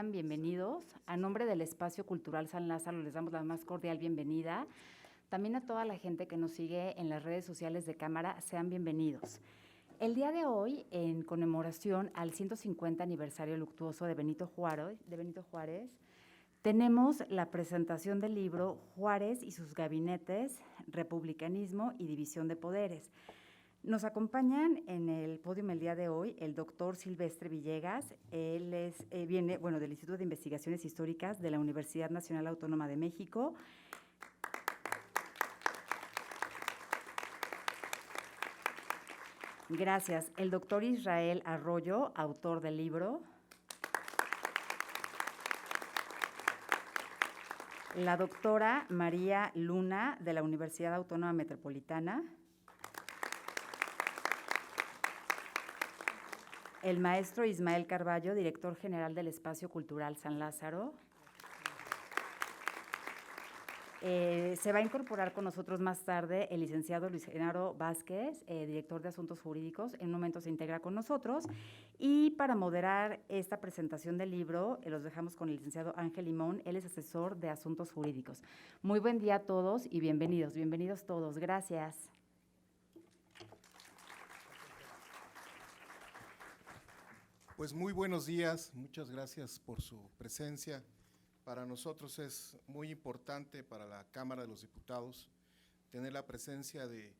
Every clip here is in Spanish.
Bienvenidos. A nombre del Espacio Cultural San Lázaro les damos la más cordial bienvenida. También a toda la gente que nos sigue en las redes sociales de Cámara, sean bienvenidos. El día de hoy, en conmemoración al 150 aniversario luctuoso de Benito Juárez, tenemos la presentación del libro Juárez y sus gabinetes, republicanismo y división de poderes. Nos acompañan en el podio el día de hoy el doctor Silvestre Villegas. Él viene del Instituto de Investigaciones Históricas de la Universidad Nacional Autónoma de México. Gracias. El doctor Israel Arroyo, autor del libro. La doctora María Luna, de la Universidad Autónoma Metropolitana. El maestro Ismael Carballo, director general del Espacio Cultural San Lázaro. Se va a incorporar con nosotros más tarde el licenciado Luis Genaro Vázquez, director de Asuntos Jurídicos. En un momento se integra con nosotros. Y para moderar esta presentación del libro, los dejamos con el licenciado Ángel Limón. Él es asesor de Asuntos Jurídicos. Muy buen día a todos y bienvenidos. Bienvenidos todos. Gracias. Pues muy buenos días, muchas gracias por su presencia. Para nosotros es muy importante, para la Cámara de los Diputados, tener la presencia de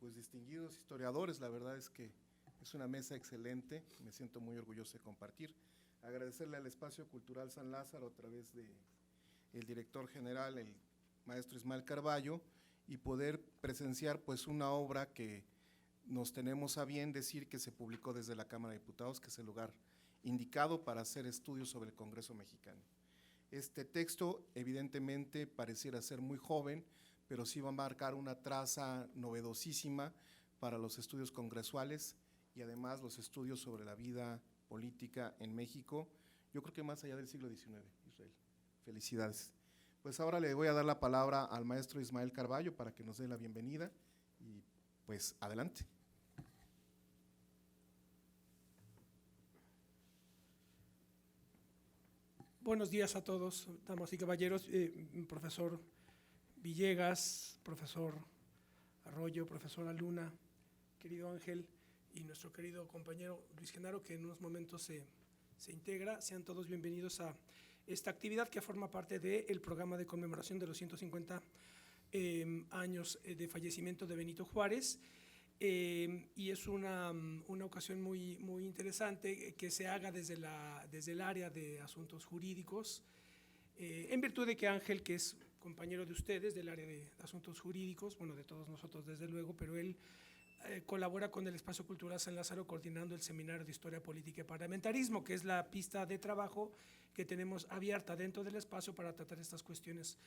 distinguidos historiadores. La verdad es que es una mesa excelente, me siento muy orgulloso de compartir. Agradecerle al Espacio Cultural San Lázaro a través del director general, el maestro Ismael Carballo, y poder presenciar una obra que nos tenemos a bien decir que se publicó desde la Cámara de Diputados, que es el lugar indicado para hacer estudios sobre el Congreso mexicano. Este texto evidentemente pareciera ser muy joven, pero sí va a marcar una traza novedosísima para los estudios congresuales y además los estudios sobre la vida política en México, yo creo que más allá del siglo XIX, Israel. Felicidades. Pues ahora le voy a dar la palabra al maestro Ismael Carballo para que nos dé la bienvenida y pues adelante. Buenos días a todos, damas y caballeros, profesor Villegas, profesor Arroyo, profesora Luna, querido Ángel y nuestro querido compañero Luis Genaro, que en unos momentos se integra. Sean todos bienvenidos a esta actividad que forma parte del programa de conmemoración de los 150 años de fallecimiento de Benito Juárez. Y es una ocasión muy interesante que se haga desde el área de asuntos jurídicos, en virtud de que Ángel, que es compañero de ustedes del área de asuntos jurídicos, bueno, de todos nosotros desde luego, pero él colabora con el Espacio Cultural San Lázaro coordinando el Seminario de Historia Política y Parlamentarismo, que es la pista de trabajo que tenemos abierta dentro del espacio para tratar estas cuestiones,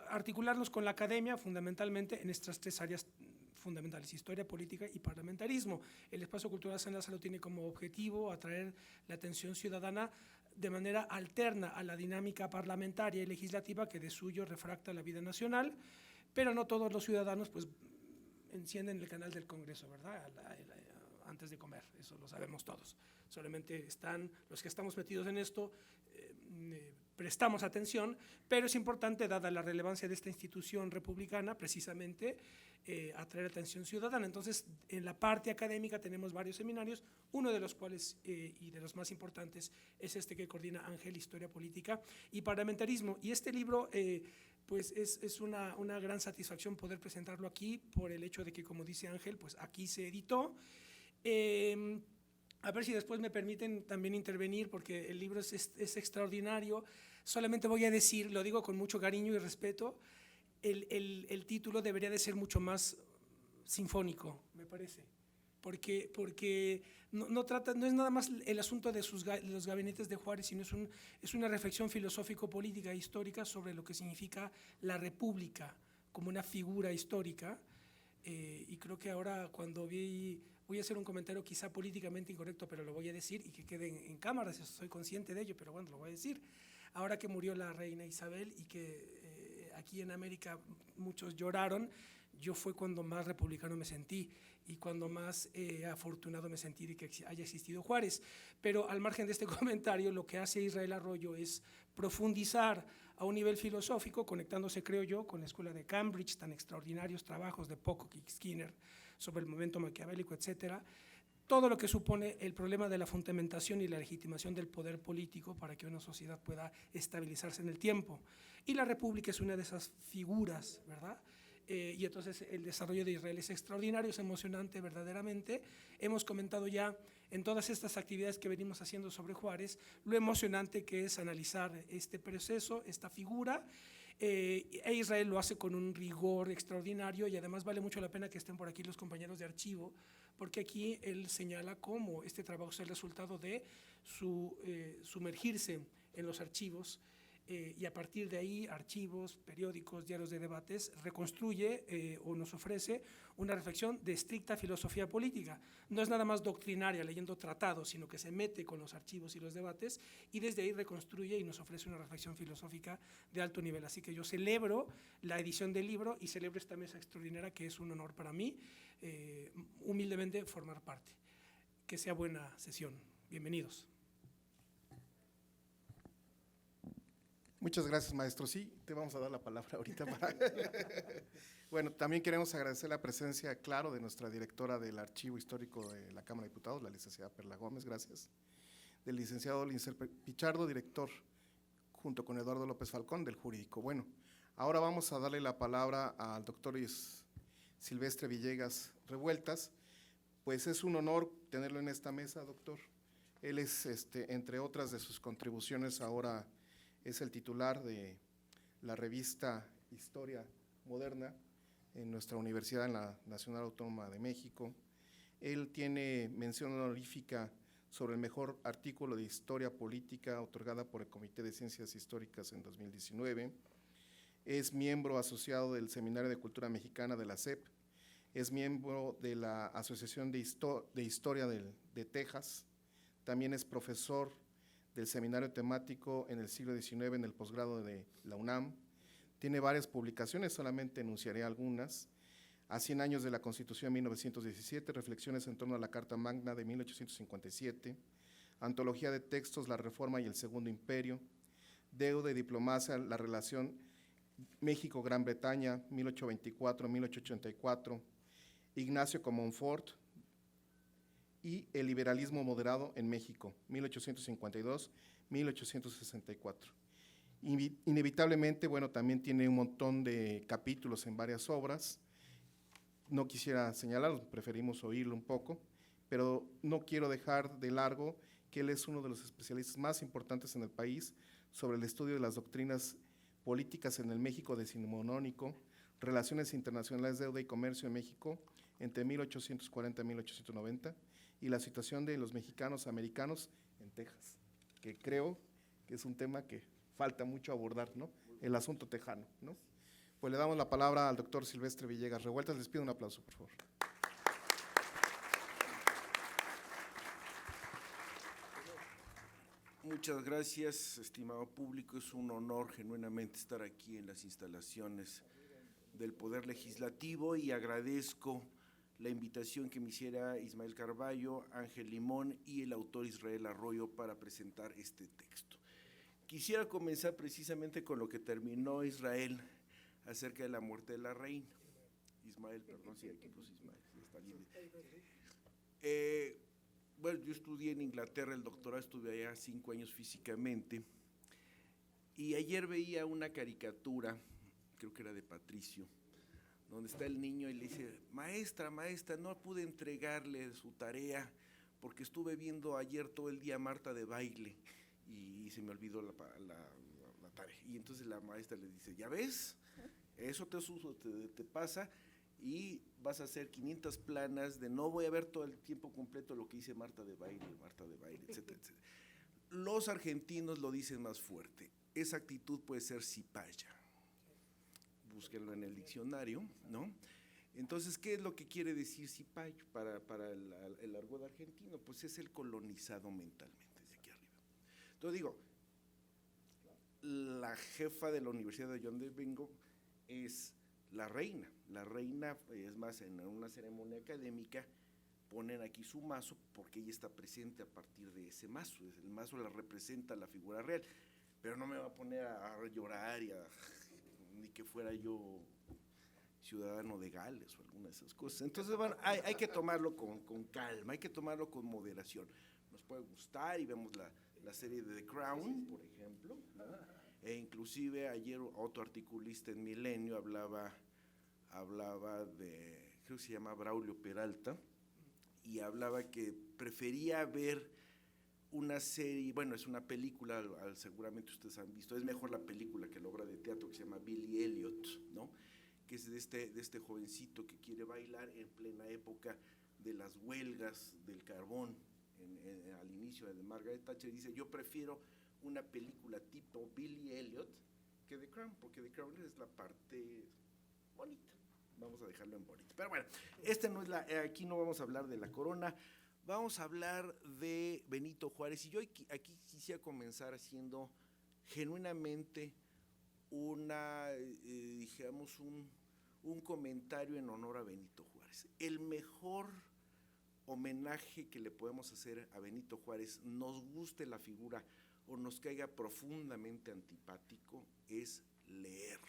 articularnos con la academia fundamentalmente en estas tres áreas fundamentales: historia, política y parlamentarismo. El Espacio Cultural San Lázaro tiene como objetivo atraer la atención ciudadana de manera alterna a la dinámica parlamentaria y legislativa que de suyo refracta la vida nacional, pero no todos los ciudadanos encienden el canal del Congreso, ¿verdad? Antes de comer, eso lo sabemos todos. Solamente están los que estamos metidos en esto, prestamos atención, pero es importante, dada la relevancia de esta institución republicana, precisamente atraer atención ciudadana. Entonces, en la parte académica tenemos varios seminarios, uno de los cuales y de los más importantes es este que coordina Ángel, Historia Política y Parlamentarismo. Y este libro es una gran satisfacción poder presentarlo aquí por el hecho de que, como dice Ángel, aquí se editó. A ver si después me permiten también intervenir, porque el libro es extraordinario. Solamente voy a decir, lo digo con mucho cariño y respeto, el título debería de ser mucho más sinfónico, me parece, porque no es nada más el asunto de los gabinetes de Juárez, sino es una reflexión filosófico-política e histórica sobre lo que significa la república como una figura histórica. Y creo que ahora, cuando voy a hacer un comentario quizá políticamente incorrecto, pero lo voy a decir y que quede en cámara, soy consciente de ello, pero bueno, lo voy a decir. Ahora que murió la reina Isabel y que aquí en América muchos lloraron, yo fue cuando más republicano me sentí y cuando más afortunado me sentí de que haya existido Juárez. Pero al margen de este comentario, lo que hace Israel Arroyo es profundizar a un nivel filosófico, conectándose, creo yo, con la Escuela de Cambridge, tan extraordinarios trabajos de Pocock y Skinner sobre el momento maquiavélico, etcétera, todo lo que supone el problema de la fundamentación y la legitimación del poder político para que una sociedad pueda estabilizarse en el tiempo. Y la República es una de esas figuras, ¿verdad? Y entonces el desarrollo de Israel es extraordinario, es emocionante verdaderamente. Hemos comentado ya en todas estas actividades que venimos haciendo sobre Juárez, lo emocionante que es analizar este proceso, esta figura, e Israel lo hace con un rigor extraordinario y además vale mucho la pena que estén por aquí los compañeros de archivo, porque aquí él señala cómo este trabajo es el resultado de sumergirse en los archivos, y a partir de ahí, archivos, periódicos, diarios de debates, reconstruye o nos ofrece una reflexión de estricta filosofía política. No es nada más doctrinaria, leyendo tratados, sino que se mete con los archivos y los debates y desde ahí reconstruye y nos ofrece una reflexión filosófica de alto nivel. Así que yo celebro la edición del libro y celebro esta mesa extraordinaria que es un honor para mí, humildemente, formar parte. Que sea buena sesión. Bienvenidos. Muchas gracias, maestro. Sí, te vamos a dar la palabra ahorita. Bueno, también queremos agradecer la presencia, claro, de nuestra directora del Archivo Histórico de la Cámara de Diputados, la licenciada Perla Gómez, gracias. Del licenciado Lincer Pichardo, director, junto con Eduardo López Falcón, del Jurídico. Bueno, ahora vamos a darle la palabra al doctor Silvestre Villegas Revueltas. Pues es un honor tenerlo en esta mesa, doctor. Él es, entre otras de sus contribuciones, ahora es el titular de la revista Historia Moderna en nuestra universidad, en la Nacional Autónoma de México. Él tiene mención honorífica sobre el mejor artículo de historia política otorgada por el Comité de Ciencias Históricas en 2019. Es miembro asociado del Seminario de Cultura Mexicana de la SEP. Es miembro de la Asociación de Historia de Texas. También es profesor del Seminario Temático en el siglo XIX en el posgrado de la UNAM. Tiene varias publicaciones, solamente enunciaré algunas. A 100 años de la Constitución de 1917, reflexiones en torno a la Carta Magna de 1857, antología de textos, la Reforma y el Segundo Imperio, deuda y diplomacia, la relación México-Gran Bretaña, 1824-1884, Ignacio Comonfort, y el liberalismo moderado en México, 1852-1864. Inevitablemente, bueno, también tiene un montón de capítulos en varias obras. No quisiera señalarlos, preferimos oírlo un poco, pero no quiero dejar de largo que él es uno de los especialistas más importantes en el país sobre el estudio de las doctrinas políticas en el México decimonónico, relaciones internacionales, deuda y comercio en México entre 1840 y 1890, y la situación de los mexicanos americanos en Texas, que creo que es un tema que falta mucho abordar, ¿no? El asunto tejano, ¿no? Pues le damos la palabra al doctor Silvestre Villegas Revueltas. Les pido un aplauso, por favor. Muchas gracias, estimado público. Es un honor genuinamente estar aquí en las instalaciones del Poder Legislativo y agradezco la invitación que me hiciera Ismael Carballo, Ángel Limón y el autor Israel Arroyo para presentar este texto. Quisiera comenzar precisamente con lo que terminó Israel acerca de la muerte de la reina. Ismael, perdón, sí, aquí puse Ismael, sí, está bien. Bueno, yo estudié en Inglaterra, el doctorado, estuve allá 5 años físicamente, y ayer veía una caricatura, creo que era de Patricio, donde está el niño y le dice, maestra, no pude entregarle su tarea porque estuve viendo ayer todo el día Marta de Baile y se me olvidó la tarea. Y entonces la maestra le dice, ¿ya ves? Eso te pasa y vas a hacer 500 planas de no voy a ver todo el tiempo completo lo que dice Marta de Baile, etcétera, etcétera. Los argentinos lo dicen más fuerte, esa actitud puede ser cipaya. Búsquenlo en el diccionario, ¿no? Entonces, ¿qué es lo que quiere decir cipayo para el argot argentino? Pues es el colonizado mentalmente, desde aquí arriba. Entonces digo, la jefa de la universidad de donde vengo es la reina, es más, en una ceremonia académica ponen aquí su mazo porque ella está presente a partir de ese mazo, el mazo la representa la figura real, pero no me va a poner a llorar ni que fuera yo ciudadano de Gales o alguna de esas cosas. Entonces, bueno, hay que tomarlo con calma, hay que tomarlo con moderación. Nos puede gustar y vemos la serie de The Crown, por ejemplo, ¿no? E inclusive ayer otro articulista en Milenio hablaba de, creo que se llama Braulio Peralta, y hablaba que prefería ver una serie, bueno, es una película, seguramente ustedes han visto, es mejor la película que la obra de teatro, que se llama Billy Elliot, ¿no? Que es de este jovencito que quiere bailar en plena época de las huelgas del carbón, al inicio de Margaret Thatcher. Dice, yo prefiero una película tipo Billy Elliot que The Crown, porque The Crown es la parte bonita, vamos a dejarlo en bonito. Pero bueno, aquí no vamos a hablar de la corona, vamos a hablar de Benito Juárez, y yo aquí quisiera comenzar haciendo genuinamente digamos, un comentario en honor a Benito Juárez. El mejor homenaje que le podemos hacer a Benito Juárez, nos guste la figura o nos caiga profundamente antipático, es leerlo.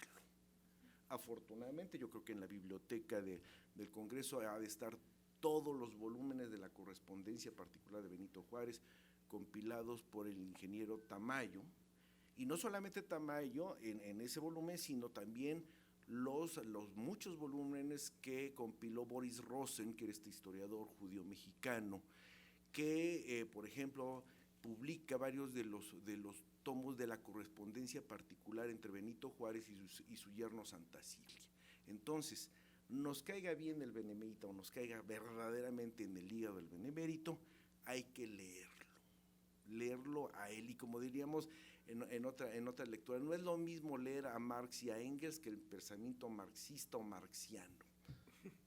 Afortunadamente, yo creo que en la biblioteca del Congreso ha de estar todos los volúmenes de la correspondencia particular de Benito Juárez, compilados por el ingeniero Tamayo, y no solamente Tamayo en ese volumen, sino también los muchos volúmenes que compiló Boris Rosen, que era este historiador judío mexicano, que, por ejemplo, publica varios de los tomos de la correspondencia particular entre Benito Juárez y su yerno Santa Cilia. Entonces, nos caiga bien el benemérito o nos caiga verdaderamente en el hígado el benemérito, hay que leerlo a él, y como diríamos en otra lectura, no es lo mismo leer a Marx y a Engels que el pensamiento marxista o marxiano,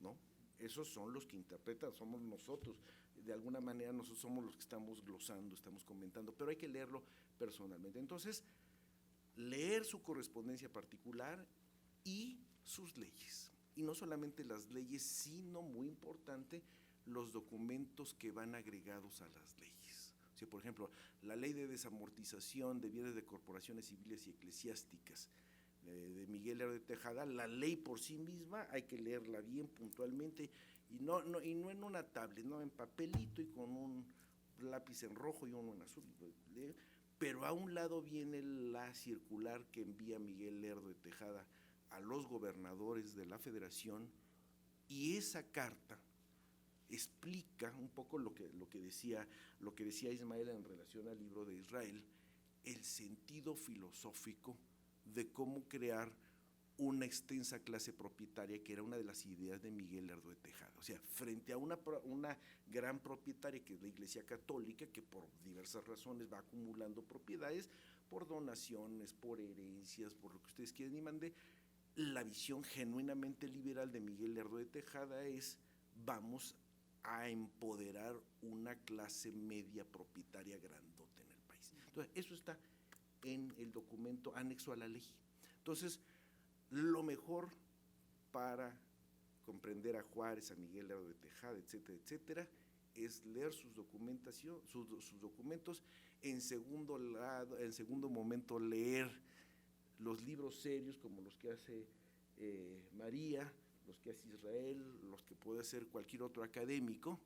¿no? Esos son los que interpretan, somos nosotros, de alguna manera nosotros somos los que estamos glosando, estamos comentando, pero hay que leerlo personalmente. Entonces, leer su correspondencia particular y sus leyes, y no solamente las leyes, sino, muy importante, los documentos que van agregados a las leyes. O sea, por ejemplo, la ley de desamortización de bienes de corporaciones civiles y eclesiásticas de Miguel Lerdo de Tejada, la ley por sí misma hay que leerla bien puntualmente, y no en una tablet, no en papelito y con un lápiz en rojo y uno en azul, pero a un lado viene la circular que envía Miguel Lerdo de Tejada a los gobernadores de la Federación, y esa carta explica un poco lo que decía Ismael en relación al libro de Israel, el sentido filosófico de cómo crear una extensa clase propietaria, que era una de las ideas de Miguel Lerdo de Tejada. O sea, frente a una gran propietaria que es la Iglesia Católica, que por diversas razones va acumulando propiedades, por donaciones, por herencias, por lo que ustedes quieran y mande, la visión genuinamente liberal de Miguel Lerdo de Tejada es: vamos a empoderar una clase media propietaria grandota en el país. Entonces, eso está en el documento anexo a la ley. Entonces, lo mejor para comprender a Juárez, a Miguel Lerdo de Tejada, etcétera, etcétera, es leer sus documentos. En segundo momento, leer los libros serios como los que hace María, los que hace Israel, los que puede hacer cualquier otro académico,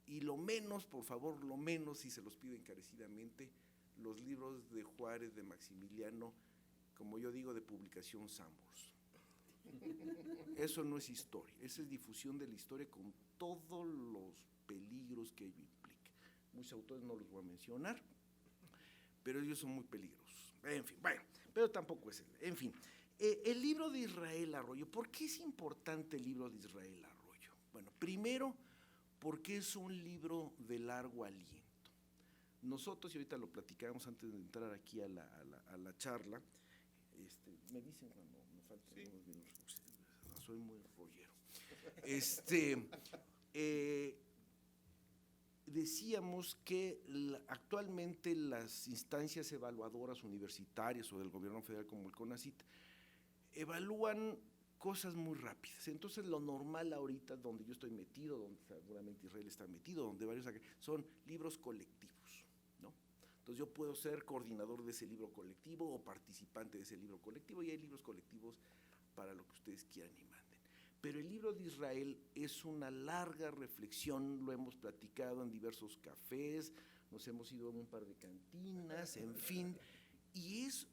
y lo menos, por favor, lo menos, si se los pido encarecidamente, los libros de Juárez, de Maximiliano, como yo digo, de publicación Sambors. Eso no es historia, eso es difusión de la historia con todos los peligros que ello implica. Muchos autores no los voy a mencionar, pero ellos son muy peligrosos. En fin, bueno, pero tampoco es en fin. El libro de Israel Arroyo, ¿por qué es importante el libro de Israel Arroyo? Bueno, primero, porque es un libro de largo aliento. Nosotros, y ahorita lo platicábamos antes de entrar aquí a la charla, me dicen cuando me faltan unos minutos, soy muy rollero. Decíamos que actualmente las instancias evaluadoras universitarias o del gobierno federal como el CONACYT evalúan cosas muy rápidas. Entonces, lo normal ahorita, donde yo estoy metido, donde seguramente Israel está metido, donde varios son libros colectivos, ¿no? Entonces, yo puedo ser coordinador de ese libro colectivo o participante de ese libro colectivo, y hay libros colectivos para lo que ustedes quieran y manden. Pero el libro de Israel es una larga reflexión, lo hemos platicado en diversos cafés, nos hemos ido a un par de cantinas, en fin, y es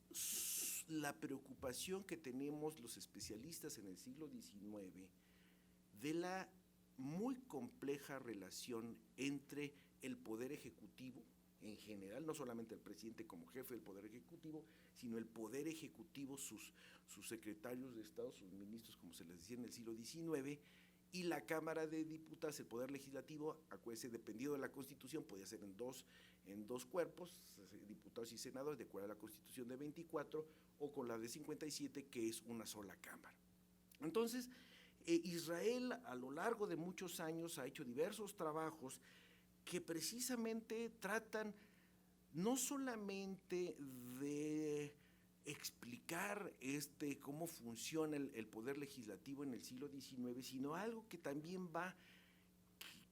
la preocupación que tenemos los especialistas en el siglo XIX de la muy compleja relación entre el poder ejecutivo en general, no solamente el presidente como jefe del poder ejecutivo, sino el poder ejecutivo, sus secretarios de Estado, sus ministros, como se les decía en el siglo XIX, y la Cámara de Diputados, el poder legislativo, acuérdense, dependiendo de la Constitución, podía ser en dos cuerpos, diputados y senadores, de acuerdo a la Constitución de 24, o con la de 57, que es una sola Cámara. Entonces, Israel a lo largo de muchos años ha hecho diversos trabajos que precisamente tratan no solamente de explicar cómo funciona el poder legislativo en el siglo XIX, sino algo que también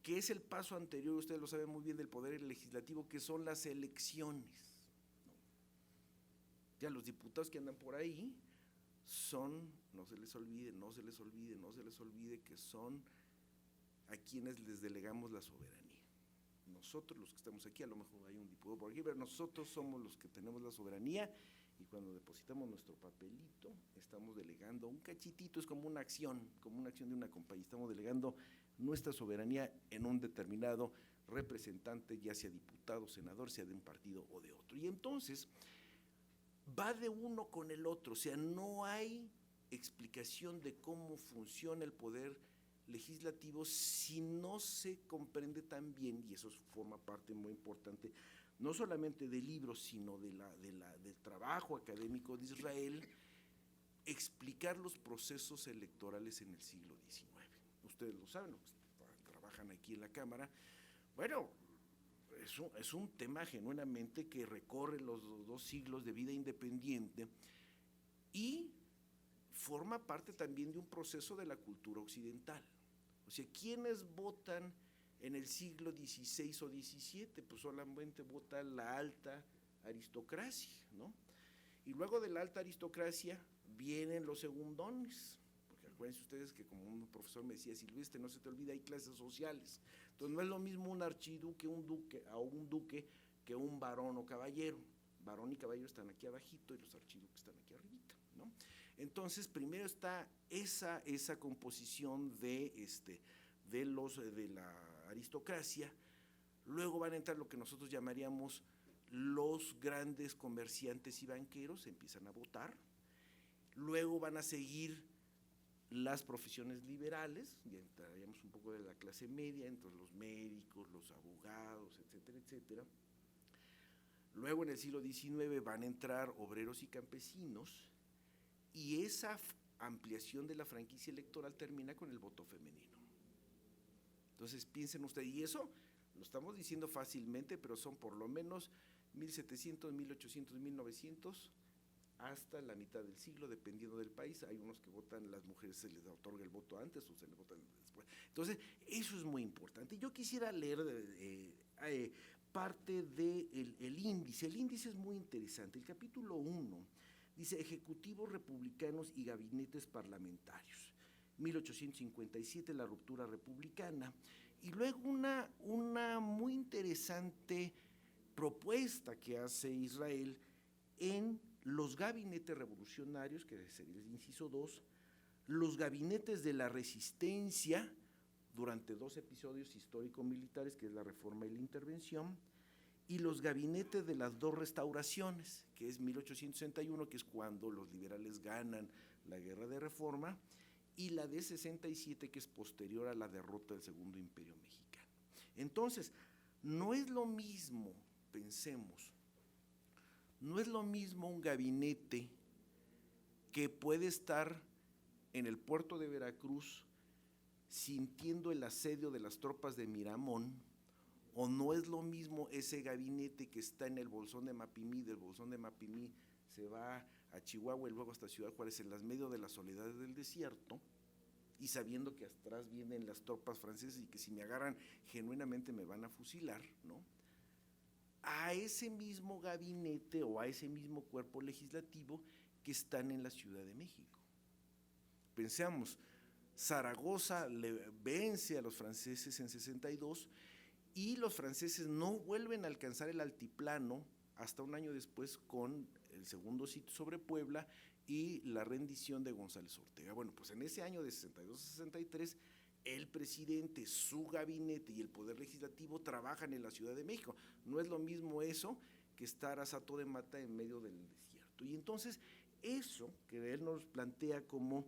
que es el paso anterior, ustedes lo saben muy bien, del poder legislativo, que son las elecciones, ¿no? Ya los diputados que andan por ahí son, no se les olvide, que son a quienes les delegamos la soberanía. Nosotros los que estamos aquí, a lo mejor hay un diputado por aquí, pero nosotros somos los que tenemos la soberanía, y cuando depositamos nuestro papelito, estamos delegando un cachitito, es como una acción de una compañía, estamos delegando nuestra soberanía en un determinado representante, ya sea diputado, senador, sea de un partido o de otro. Y entonces va de uno con el otro, o sea, no hay explicación de cómo funciona el poder legislativo si no se comprende tan bien, y eso forma parte muy importante, no solamente del libro, sino del trabajo académico de Israel, explicar los procesos electorales en el siglo XIX. Ustedes lo saben, los que trabajan aquí en la Cámara. Bueno, es un tema genuinamente que recorre los dos siglos de vida independiente y forma parte también de un proceso de la cultura occidental. O sea, ¿quiénes votan en el siglo XVI o XVII? Pues solamente vota la alta aristocracia, ¿no? Y luego de la alta aristocracia vienen los segundones, porque acuérdense ustedes que, como un profesor me decía, Silvestre, no se te olvida, hay clases sociales. Entonces no es lo mismo un archiduque, un duque, que un varón o caballero. Varón y caballero están aquí abajito y los archiduques están aquí arribita, ¿no? Entonces, primero está esa composición de la aristocracia, luego van a entrar lo que nosotros llamaríamos los grandes comerciantes y banqueros, empiezan a votar, luego van a seguir las profesiones liberales, y entraríamos un poco de la clase media, entonces los médicos, los abogados, etcétera, etcétera. Luego en el siglo XIX van a entrar obreros y campesinos, y esa ampliación de la franquicia electoral termina con el voto femenino. Entonces piensen ustedes, y eso lo estamos diciendo fácilmente, pero son por lo menos 1700, 1800, 1900, hasta la mitad del siglo, dependiendo del país. Hay unos que votan, las mujeres se les otorga el voto antes o se les vota después. Entonces, eso es muy importante. Yo quisiera leer parte del índice. El índice es muy interesante. El capítulo 1 dice: Ejecutivos republicanos y gabinetes parlamentarios. 1857, la ruptura republicana. Y luego una muy interesante propuesta que hace Israel en los gabinetes revolucionarios, que sería el inciso 2, los gabinetes de la resistencia durante 2 episodios histórico-militares, que es la Reforma y la Intervención, y los gabinetes de las 2 restauraciones, que es 1861, que es cuando los liberales ganan la Guerra de Reforma, y la de 67, que es posterior a la derrota del Segundo Imperio Mexicano. Entonces, no es lo mismo, pensemos, no es lo mismo un gabinete que puede estar en el puerto de Veracruz sintiendo el asedio de las tropas de Miramón, o no es lo mismo ese gabinete que está en el Bolsón de Mapimí, del Bolsón de Mapimí se va a Chihuahua y luego hasta Ciudad Juárez en las medio de las soledades del desierto, y sabiendo que atrás vienen las tropas francesas y que si me agarran genuinamente me van a fusilar, ¿no? A ese mismo gabinete o a ese mismo cuerpo legislativo que están en la Ciudad de México. Pensamos, Zaragoza vence a los franceses en 62 y los franceses no vuelven a alcanzar el altiplano hasta un año después con el segundo sitio sobre Puebla y la rendición de González Ortega. Bueno, pues en ese año de 62 a 63, el presidente, su gabinete y el Poder Legislativo trabajan en la Ciudad de México. No es lo mismo eso que estar a Sato de Mata en medio del desierto. Y entonces, eso que él nos plantea como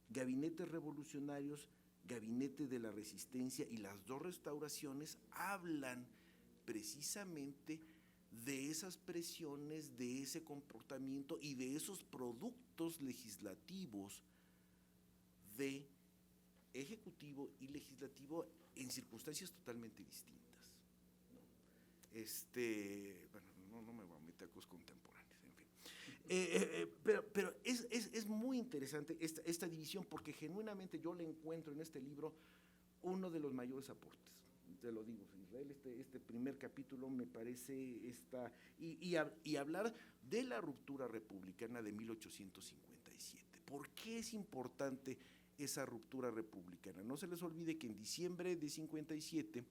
gabinetes revolucionarios, gabinete de la resistencia y las dos restauraciones, hablan precisamente de esas presiones, de ese comportamiento y de esos productos legislativos de ejecutivo y legislativo en circunstancias totalmente distintas, ¿no? Bueno, no me voy a meter a cosas contemporáneas, en fin. Pero es muy interesante esta división, porque genuinamente yo le encuentro en este libro uno de los mayores aportes. Te lo digo, Israel, este primer capítulo me parece y hablar de la ruptura republicana de 1857. ¿Por qué es importante esa ruptura republicana? No se les olvide que en diciembre de 57,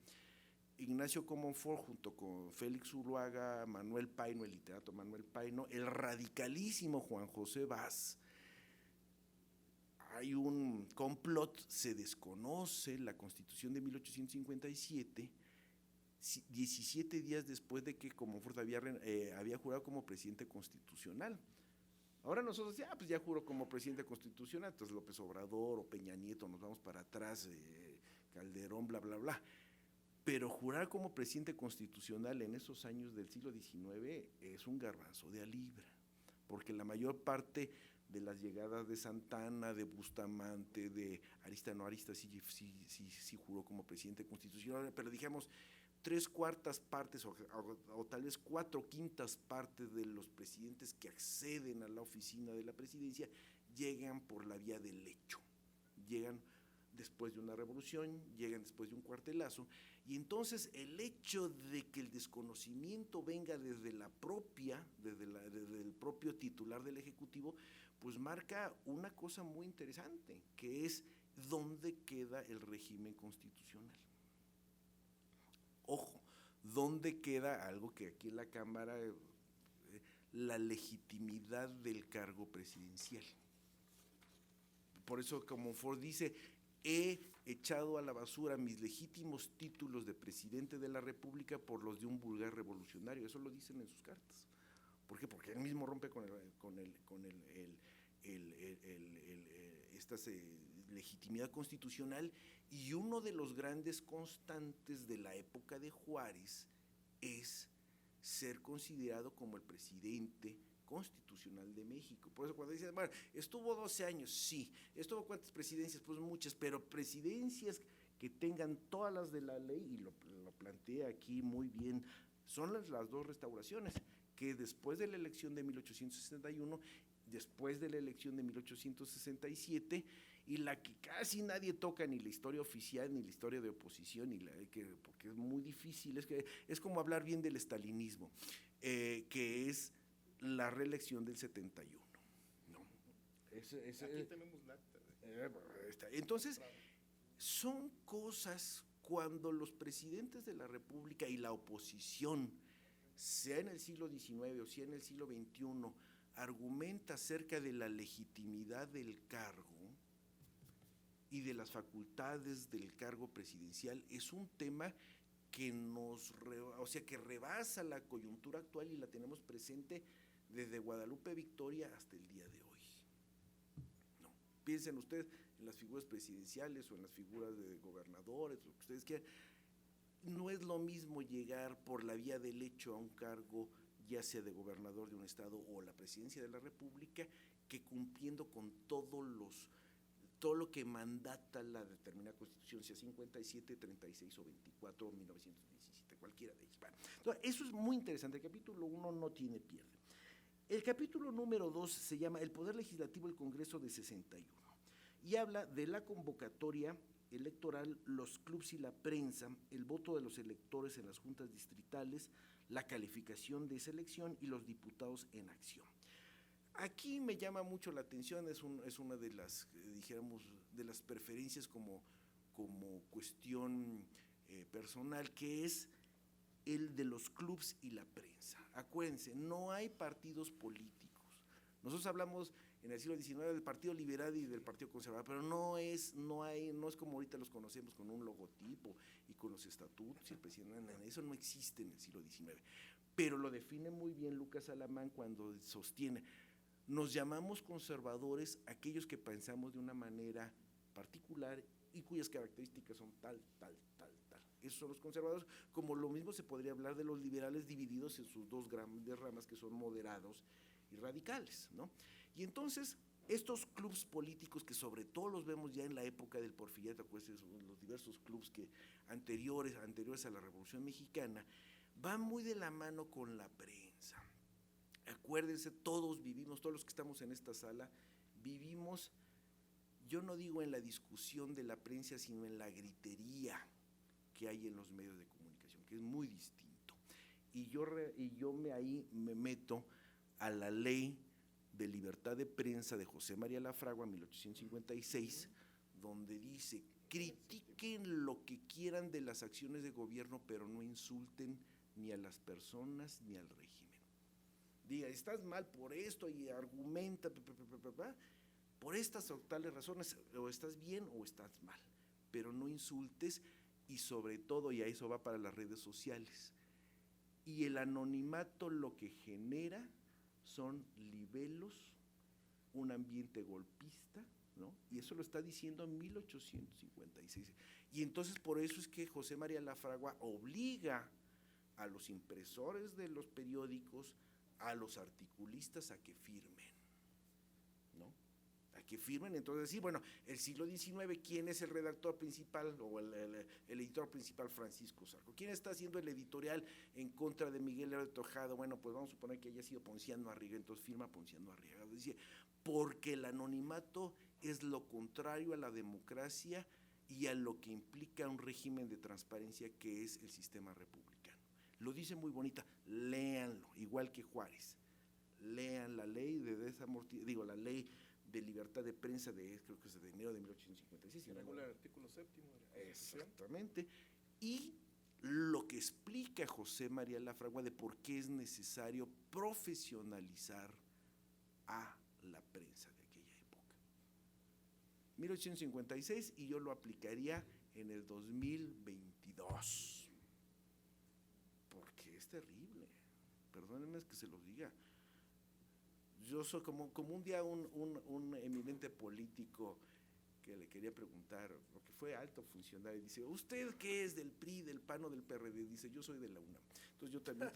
Ignacio Comonfort, junto con Félix Zuluaga, Manuel Paino, el literato Manuel Paino, el radicalísimo Juan José Vaz, hay un complot, se desconoce la Constitución de 1857, 17 días después de que Comonfort había jurado como presidente constitucional. Ahora nosotros pues ya juró como presidente constitucional, entonces López Obrador o Peña Nieto, nos vamos para atrás, Calderón, bla, bla, bla. Pero jurar como presidente constitucional en esos años del siglo XIX es un garbanzo de a libra, porque la mayor parte de las llegadas de Santana, de Bustamante, de Arista, sí juró como presidente constitucional, pero digamos, 3/4 partes o tal vez 4/5 partes de los presidentes que acceden a la oficina de la presidencia llegan por la vía del hecho, llegan después de una revolución, llegan después de un cuartelazo, y entonces el hecho de que el desconocimiento venga desde el propio titular del Ejecutivo, pues marca una cosa muy interesante, que es dónde queda el régimen constitucional. Ojo, ¿dónde queda algo que aquí en la Cámara, la legitimidad del cargo presidencial? Por eso, como Ford dice, he echado a la basura mis legítimos títulos de presidente de la República por los de un vulgar revolucionario. Eso lo dicen en sus cartas. ¿Por qué? Porque él mismo rompe con esta legitimidad constitucional, y uno de los grandes constantes de la época de Juárez es ser considerado como el presidente constitucional de México. Por eso cuando dicen, bueno, estuvo 12 años, sí, estuvo ¿cuántas presidencias? Pues muchas, pero presidencias que tengan todas las de la ley, y lo plantea aquí muy bien, son las dos restauraciones, que después de la elección de 1861, después de la elección de 1867, y la que casi nadie toca, ni la historia oficial, ni la historia de oposición, porque es muy difícil, es como hablar bien del estalinismo, que es la reelección del 71. ¿No? Aquí tenemos la acta. Entonces, son cosas cuando los presidentes de la República y la oposición, sea en el siglo XIX o sea en el siglo XXI, argumenta acerca de la legitimidad del cargo y de las facultades del cargo presidencial, es un tema que que rebasa la coyuntura actual y la tenemos presente desde Guadalupe Victoria hasta el día de hoy. No, piensen ustedes en las figuras presidenciales o en las figuras de gobernadores, lo que ustedes quieran. No es lo mismo llegar por la vía del hecho a un cargo, ya sea de gobernador de un estado o la presidencia de la República, que cumpliendo con todo lo que mandata la determinada Constitución, sea 57, 36 o 24 o 1917, cualquiera de ellas. Bueno, entonces, eso es muy interesante. El capítulo 1 no tiene pierde. El capítulo número 2 se llama El Poder Legislativo del Congreso de 61 y habla de la convocatoria electoral, los clubs y la prensa, el voto de los electores en las juntas distritales, la calificación de esa elección y los diputados en acción. Aquí me llama mucho la atención, es una de las, dijéramos, de las preferencias como cuestión personal, que es el de los clubs y la prensa. Acuérdense, no hay partidos políticos. Nosotros hablamos en el siglo XIX del Partido Liberal y del Partido Conservador, pero no es como ahorita los conocemos con un logotipo y con los estatutos y el presidente, eso no existe en el siglo XIX. Pero lo define muy bien Lucas Alamán cuando sostiene, nos llamamos conservadores aquellos que pensamos de una manera particular y cuyas características son tal. Esos son los conservadores, como lo mismo se podría hablar de los liberales divididos en sus dos grandes ramas que son moderados y radicales, ¿no? Y entonces, estos clubs políticos que sobre todo los vemos ya en la época del porfiriato, pues los diversos clubs que anteriores a la Revolución Mexicana, van muy de la mano con la prensa. Acuérdense, todos los que estamos en esta sala, vivimos, yo no digo en la discusión de la prensa, sino en la gritería que hay en los medios de comunicación, que es muy distinto. Y yo ahí me meto a la Ley de Libertad de Prensa de José María Lafragua, 1856, donde dice, critiquen lo que quieran de las acciones de gobierno, pero no insulten ni a las personas ni al régimen. Diga, estás mal por esto y argumenta, por estas o tales razones, o estás bien o estás mal, pero no insultes. Y sobre todo, y a eso va para las redes sociales, y el anonimato lo que genera son libelos, un ambiente golpista, ¿no? Y eso lo está diciendo en 1856. Y entonces por eso es que José María Lafragua obliga a los impresores de los periódicos, a los articulistas a que firmen, ¿no? Que firmen, entonces sí, bueno, el siglo XIX, ¿quién es el redactor principal o el editor principal? Francisco Zarco. ¿Quién está haciendo el editorial en contra de Miguel Lerdo de Tejada? Bueno, pues vamos a suponer que haya sido Ponciano Arriaga, entonces firma Ponciano Arriaga. Dice, porque el anonimato es lo contrario a la democracia y a lo que implica un régimen de transparencia que es el sistema republicano. Lo dice muy bonita, léanlo, igual que Juárez. Lean la ley la ley de libertad de prensa creo que es de enero de 1856. Que regula el artículo 7. Exactamente. Y lo que explica José María Lafragua de por qué es necesario profesionalizar a la prensa de aquella época. 1856, y yo lo aplicaría en el 2022. Porque es terrible. Perdónenme que se los diga. Yo soy como un día un eminente político que le quería preguntar, porque fue alto funcionario, dice, ¿usted qué es, del PRI, del PAN o del PRD? Dice, yo soy de la UNAM. Entonces yo también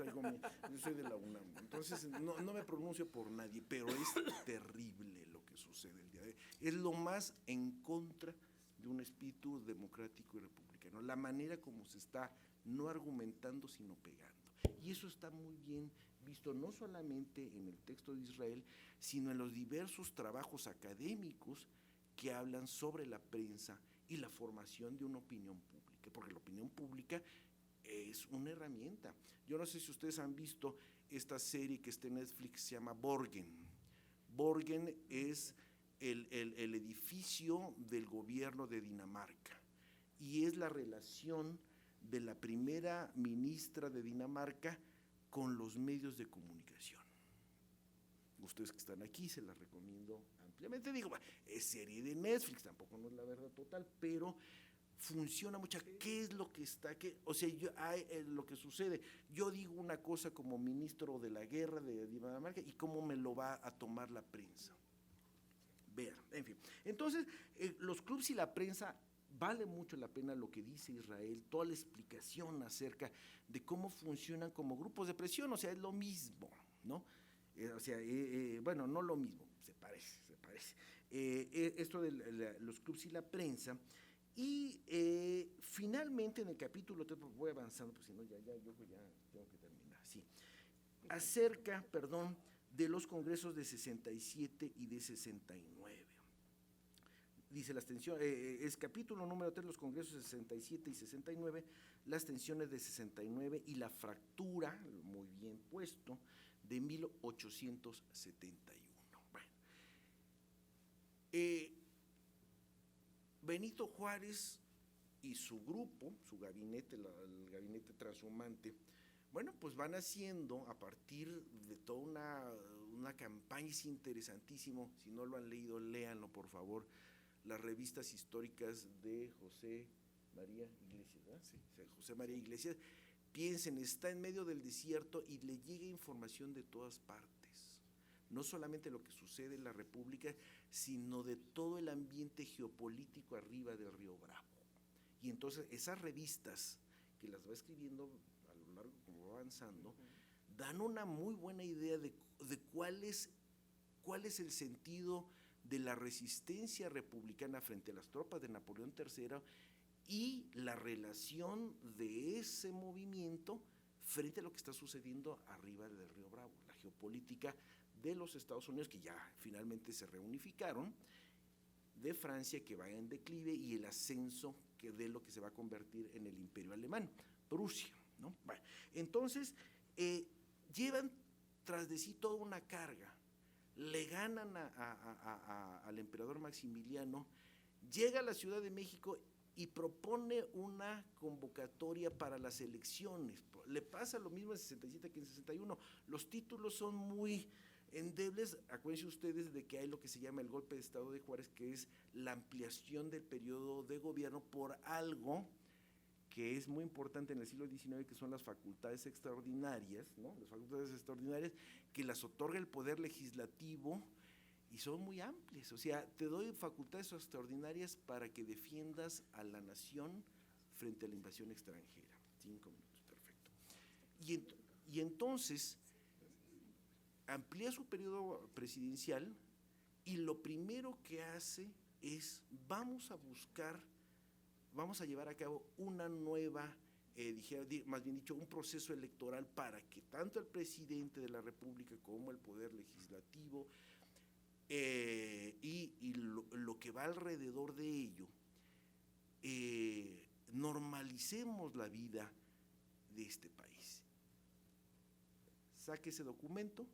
yo soy de la UNAM. Entonces no me pronuncio por nadie, pero es terrible lo que sucede el día de hoy. Es lo más en contra de un espíritu democrático y republicano, la manera como se está no argumentando, sino pegando. Y eso está muy bien visto no solamente en el texto de Israel, sino en los diversos trabajos académicos que hablan sobre la prensa y la formación de una opinión pública, porque la opinión pública es una herramienta. Yo no sé si ustedes han visto esta serie que está en Netflix, se llama Borgen. Borgen es el edificio del gobierno de Dinamarca y es la relación de la primera ministra de Dinamarca con los medios de comunicación. Ustedes que están aquí, se las recomiendo ampliamente. Digo, es serie de Netflix, tampoco no es la verdad total, pero funciona mucho. ¿Qué es lo que está? Lo que sucede. Yo digo una cosa como ministro de la guerra de Dinamarca y cómo me lo va a tomar la prensa. Vean, en fin. Entonces, los clubs y la prensa, vale mucho la pena lo que dice Israel, toda la explicación acerca de cómo funcionan como grupos de presión, o sea, es lo mismo, ¿no? Bueno, no lo mismo, se parece. Esto de los clubs y la prensa, y finalmente en el capítulo 3, voy avanzando, pues si no, yo ya tengo que terminar, sí. Acerca, de los congresos de 67 y de 69. Dice las tensiones, es capítulo número 3, los congresos de 67 y 69, las tensiones de 69 y la fractura, muy bien puesto, de 1871. Bueno, Benito Juárez y su grupo, su gabinete, el gabinete transhumante, bueno, pues van haciendo a partir de toda una campaña, es interesantísimo, si no lo han leído, léanlo por favor, las revistas históricas de José María Iglesias, ¿verdad? Sí, José María Iglesias. Piensen, está en medio del desierto y le llega información de todas partes, no solamente lo que sucede en la República, sino de todo el ambiente geopolítico arriba del Río Bravo. Y entonces esas revistas, que las va escribiendo a lo largo como va avanzando, dan una muy buena idea de cuál es el sentido de la resistencia republicana frente a las tropas de Napoleón III y la relación de ese movimiento frente a lo que está sucediendo arriba del Río Bravo, la geopolítica de los Estados Unidos, que ya finalmente se reunificaron, de Francia, que va en declive, y el ascenso de lo que se va a convertir en el imperio alemán, Prusia, ¿no? Bueno, entonces, llevan tras de sí toda una carga, le ganan al emperador Maximiliano, llega a la Ciudad de México y propone una convocatoria para las elecciones. Le pasa lo mismo en 67 que en 61. Los títulos son muy endebles. Acuérdense ustedes de que hay lo que se llama el golpe de Estado de Juárez, que es la ampliación del periodo de gobierno por algo que es muy importante en el siglo XIX, que son las facultades extraordinarias, ¿no? Las facultades extraordinarias que las otorga el poder legislativo y son muy amplias. O sea, te doy facultades extraordinarias para que defiendas a la nación frente a la invasión extranjera. 5 minutos, perfecto. Y entonces amplía su periodo presidencial y lo primero que hace es vamos a llevar a cabo una nueva, más bien dicho, un proceso electoral para que tanto el presidente de la República como el poder legislativo y lo que va alrededor de ello, normalicemos la vida de este país. Saque ese documento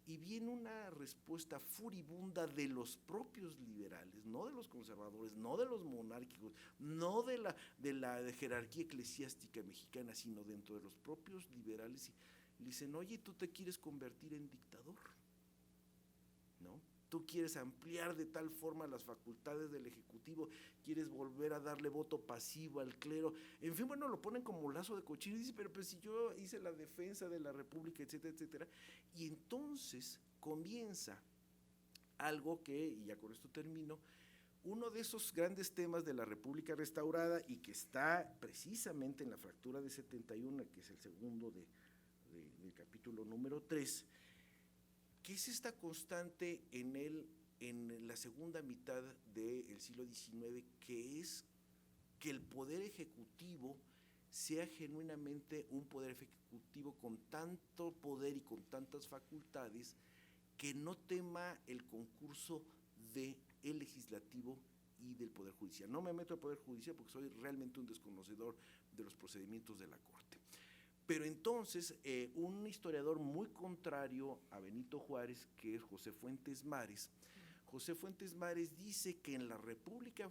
y viene una respuesta furibunda de los propios liberales, no de los conservadores, no de los monárquicos, no de la jerarquía eclesiástica mexicana, sino dentro de los propios liberales. Y le dicen, oye, ¿tú te quieres convertir en dictador? ¿No? Tú quieres ampliar de tal forma las facultades del Ejecutivo, quieres volver a darle voto pasivo al clero, en fin, bueno, lo ponen como lazo de cochino y dice, pero pues si yo hice la defensa de la República, etcétera, etcétera, y entonces comienza algo que, y ya con esto termino, uno de esos grandes temas de la República restaurada y que está precisamente en la fractura de 71, que es el segundo del capítulo número 3, que es esta constante en la segunda mitad del siglo XIX, que es que el poder ejecutivo sea genuinamente un poder ejecutivo con tanto poder y con tantas facultades que no tema el concurso del legislativo y del poder judicial. No me meto al poder judicial porque soy realmente un desconocedor de los procedimientos de la Corte. Pero entonces, un historiador muy contrario a Benito Juárez, que es José Fuentes Mares, dice que en la República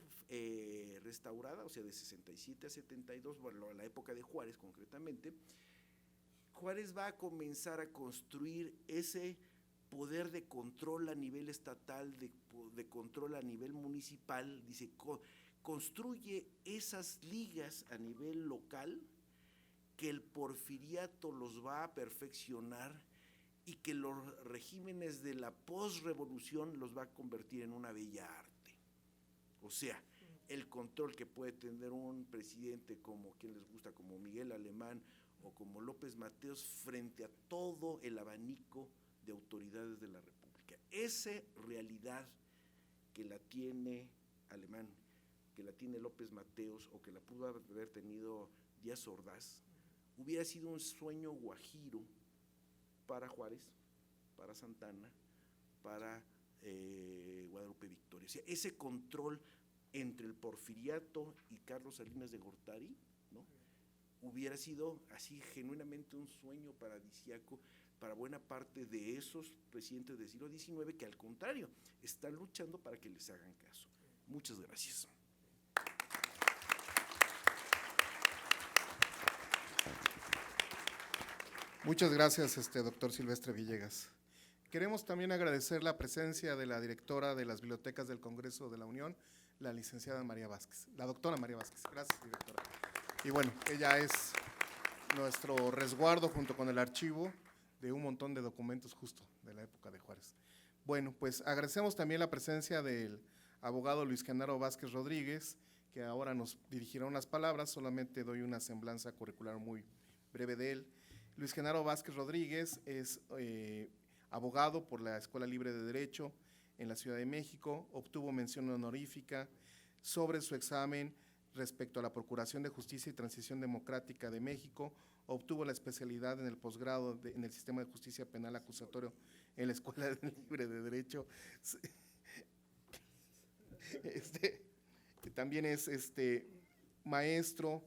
restaurada, o sea, de 67 a 72, bueno, la época de Juárez concretamente, Juárez va a comenzar a construir ese poder de control a nivel estatal, de control a nivel municipal, dice, construye esas ligas a nivel local, que el porfiriato los va a perfeccionar y que los regímenes de la posrevolución los va a convertir en una bella arte. O sea, el control que puede tener un presidente como quien les gusta, como Miguel Alemán o como López Mateos, frente a todo el abanico de autoridades de la República. Esa realidad que la tiene Alemán, que la tiene López Mateos o que la pudo haber tenido Díaz Ordaz, hubiera sido un sueño guajiro para Juárez para Santana, para Guadalupe Victoria. O sea, ese control entre el Porfiriato y Carlos Salinas de Gortari, ¿no?, hubiera sido así genuinamente un sueño paradisíaco para buena parte de esos presidentes del siglo XIX que al contrario están luchando para que les hagan caso. Muchas gracias. Muchas gracias, doctor Silvestre Villegas. Queremos también agradecer la presencia de la directora de las Bibliotecas del Congreso de la Unión, la licenciada María Vázquez, la doctora María Vázquez. Gracias, directora. Y bueno, ella es nuestro resguardo junto con el archivo de un montón de documentos justo de la época de Juárez. Bueno, pues agradecemos también la presencia del abogado Luis Genaro Vázquez Rodríguez, que ahora nos dirigirá unas palabras, solamente doy una semblanza curricular muy breve de él. Luis Genaro Vázquez Rodríguez es abogado por la Escuela Libre de Derecho en la Ciudad de México, obtuvo mención honorífica sobre su examen respecto a la Procuración de Justicia y Transición Democrática de México, obtuvo la especialidad en el posgrado en el Sistema de Justicia Penal Acusatorio en la Escuela Libre de Derecho. También es maestro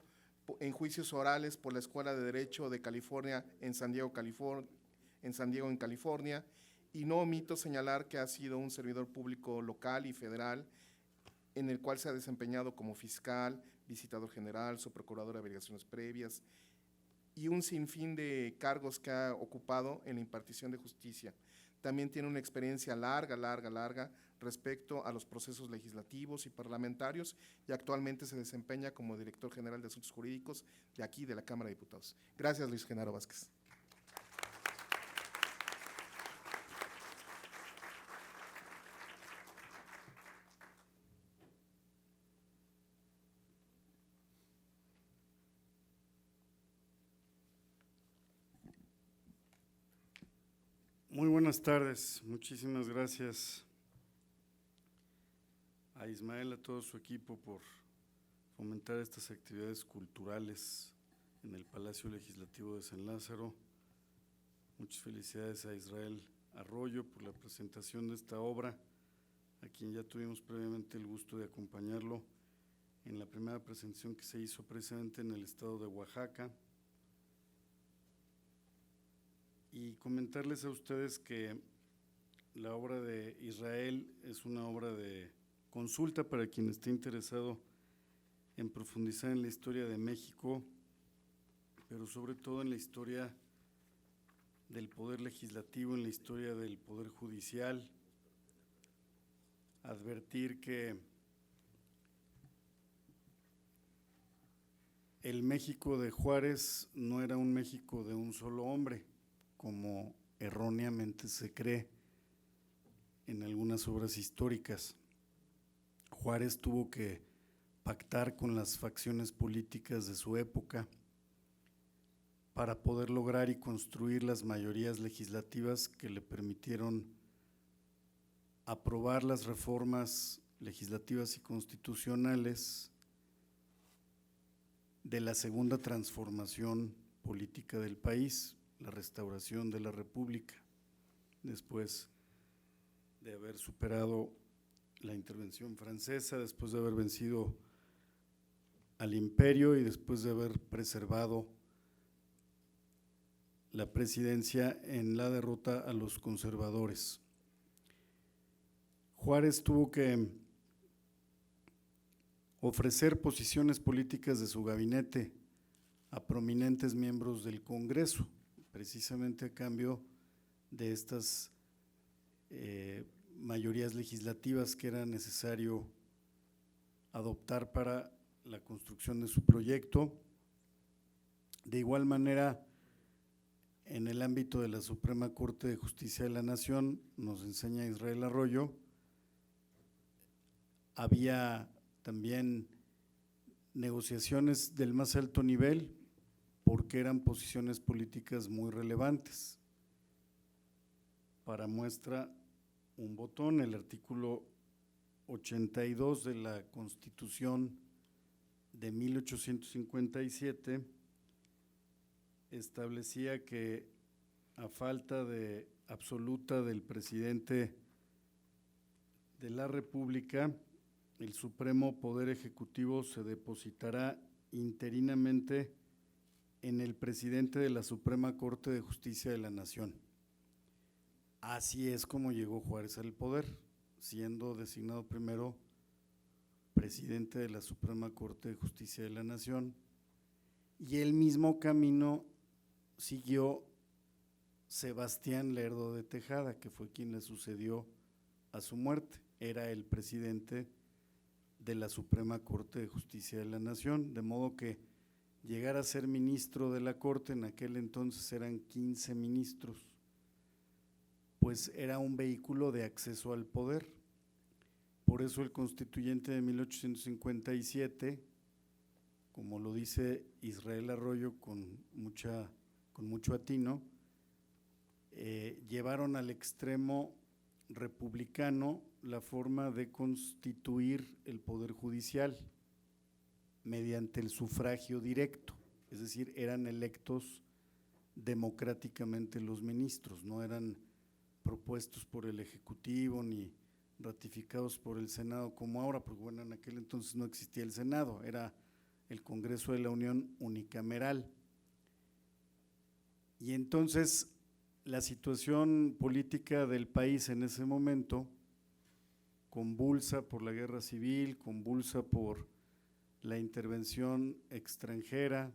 en juicios orales por la Escuela de Derecho de California en San Diego, en California, y no omito señalar que ha sido un servidor público local y federal, en el cual se ha desempeñado como fiscal, visitador general, subprocurador de averiguaciones previas, y un sinfín de cargos que ha ocupado en la impartición de justicia. También tiene una experiencia larga respecto a los procesos legislativos y parlamentarios, y actualmente se desempeña como director general de Asuntos Jurídicos de aquí, de la Cámara de Diputados. Gracias, Luis Genaro Vázquez. Muy buenas tardes, muchísimas gracias a Ismael, a todo su equipo por fomentar estas actividades culturales en el Palacio Legislativo de San Lázaro. Muchas felicidades a Israel Arroyo por la presentación de esta obra, a quien ya tuvimos previamente el gusto de acompañarlo en la primera presentación que se hizo precisamente en el estado de Oaxaca. Y comentarles a ustedes que la obra de Israel es una obra de consulta para quien esté interesado en profundizar en la historia de México, pero sobre todo en la historia del poder legislativo, en la historia del poder judicial. Advertir que el México de Juárez no era un México de un solo hombre, como erróneamente se cree en algunas obras históricas. Juárez tuvo que pactar con las facciones políticas de su época para poder lograr y construir las mayorías legislativas que le permitieron aprobar las reformas legislativas y constitucionales de la segunda transformación política del país, la restauración de la República, después de haber superado la intervención francesa, después de haber vencido al imperio y después de haber preservado la presidencia en la derrota a los conservadores. Juárez tuvo que ofrecer posiciones políticas de su gabinete a prominentes miembros del Congreso, precisamente a cambio de estas mayorías legislativas que era necesario adoptar para la construcción de su proyecto. De igual manera, en el ámbito de la Suprema Corte de Justicia de la Nación, nos enseña Israel Arroyo, había también negociaciones del más alto nivel, porque eran posiciones políticas muy relevantes. Para muestra, un botón, el artículo 82 de la Constitución de 1857 establecía que a falta de absoluta del presidente de la República, el Supremo Poder Ejecutivo se depositará interinamente en el presidente de la Suprema Corte de Justicia de la Nación. Así es como llegó Juárez al poder, siendo designado primero presidente de la Suprema Corte de Justicia de la Nación, y el mismo camino siguió Sebastián Lerdo de Tejada, que fue quien le sucedió a su muerte. Era el presidente de la Suprema Corte de Justicia de la Nación, de modo que llegar a ser ministro de la Corte, en aquel entonces eran 15 ministros, pues era un vehículo de acceso al poder. Por eso el constituyente de 1857, como lo dice Israel Arroyo con mucho atino, llevaron al extremo republicano la forma de constituir el poder judicial mediante el sufragio directo, es decir, eran electos democráticamente los ministros, no eran propuestos por el Ejecutivo ni ratificados por el Senado como ahora, porque bueno, en aquel entonces no existía el Senado, era el Congreso de la Unión unicameral. Y entonces la situación política del país en ese momento, convulsa por la guerra civil, convulsa por la intervención extranjera,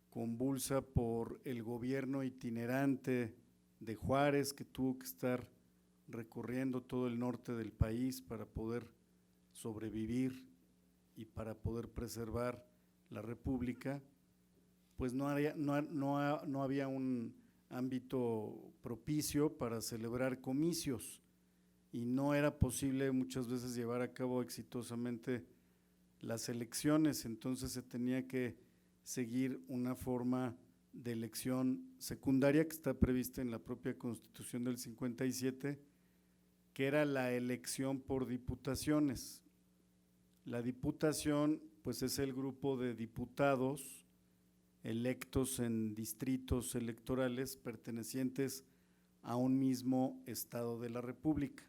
convulsa por el gobierno itinerante de Juárez, que tuvo que estar recorriendo todo el norte del país para poder sobrevivir y para poder preservar la República, pues no había un ámbito propicio para celebrar comicios y no era posible muchas veces llevar a cabo exitosamente las elecciones, entonces se tenía que seguir una forma de elección secundaria que está prevista en la propia Constitución del 57, que era la elección por diputaciones. La diputación, pues, es el grupo de diputados electos en distritos electorales pertenecientes a un mismo estado de la República.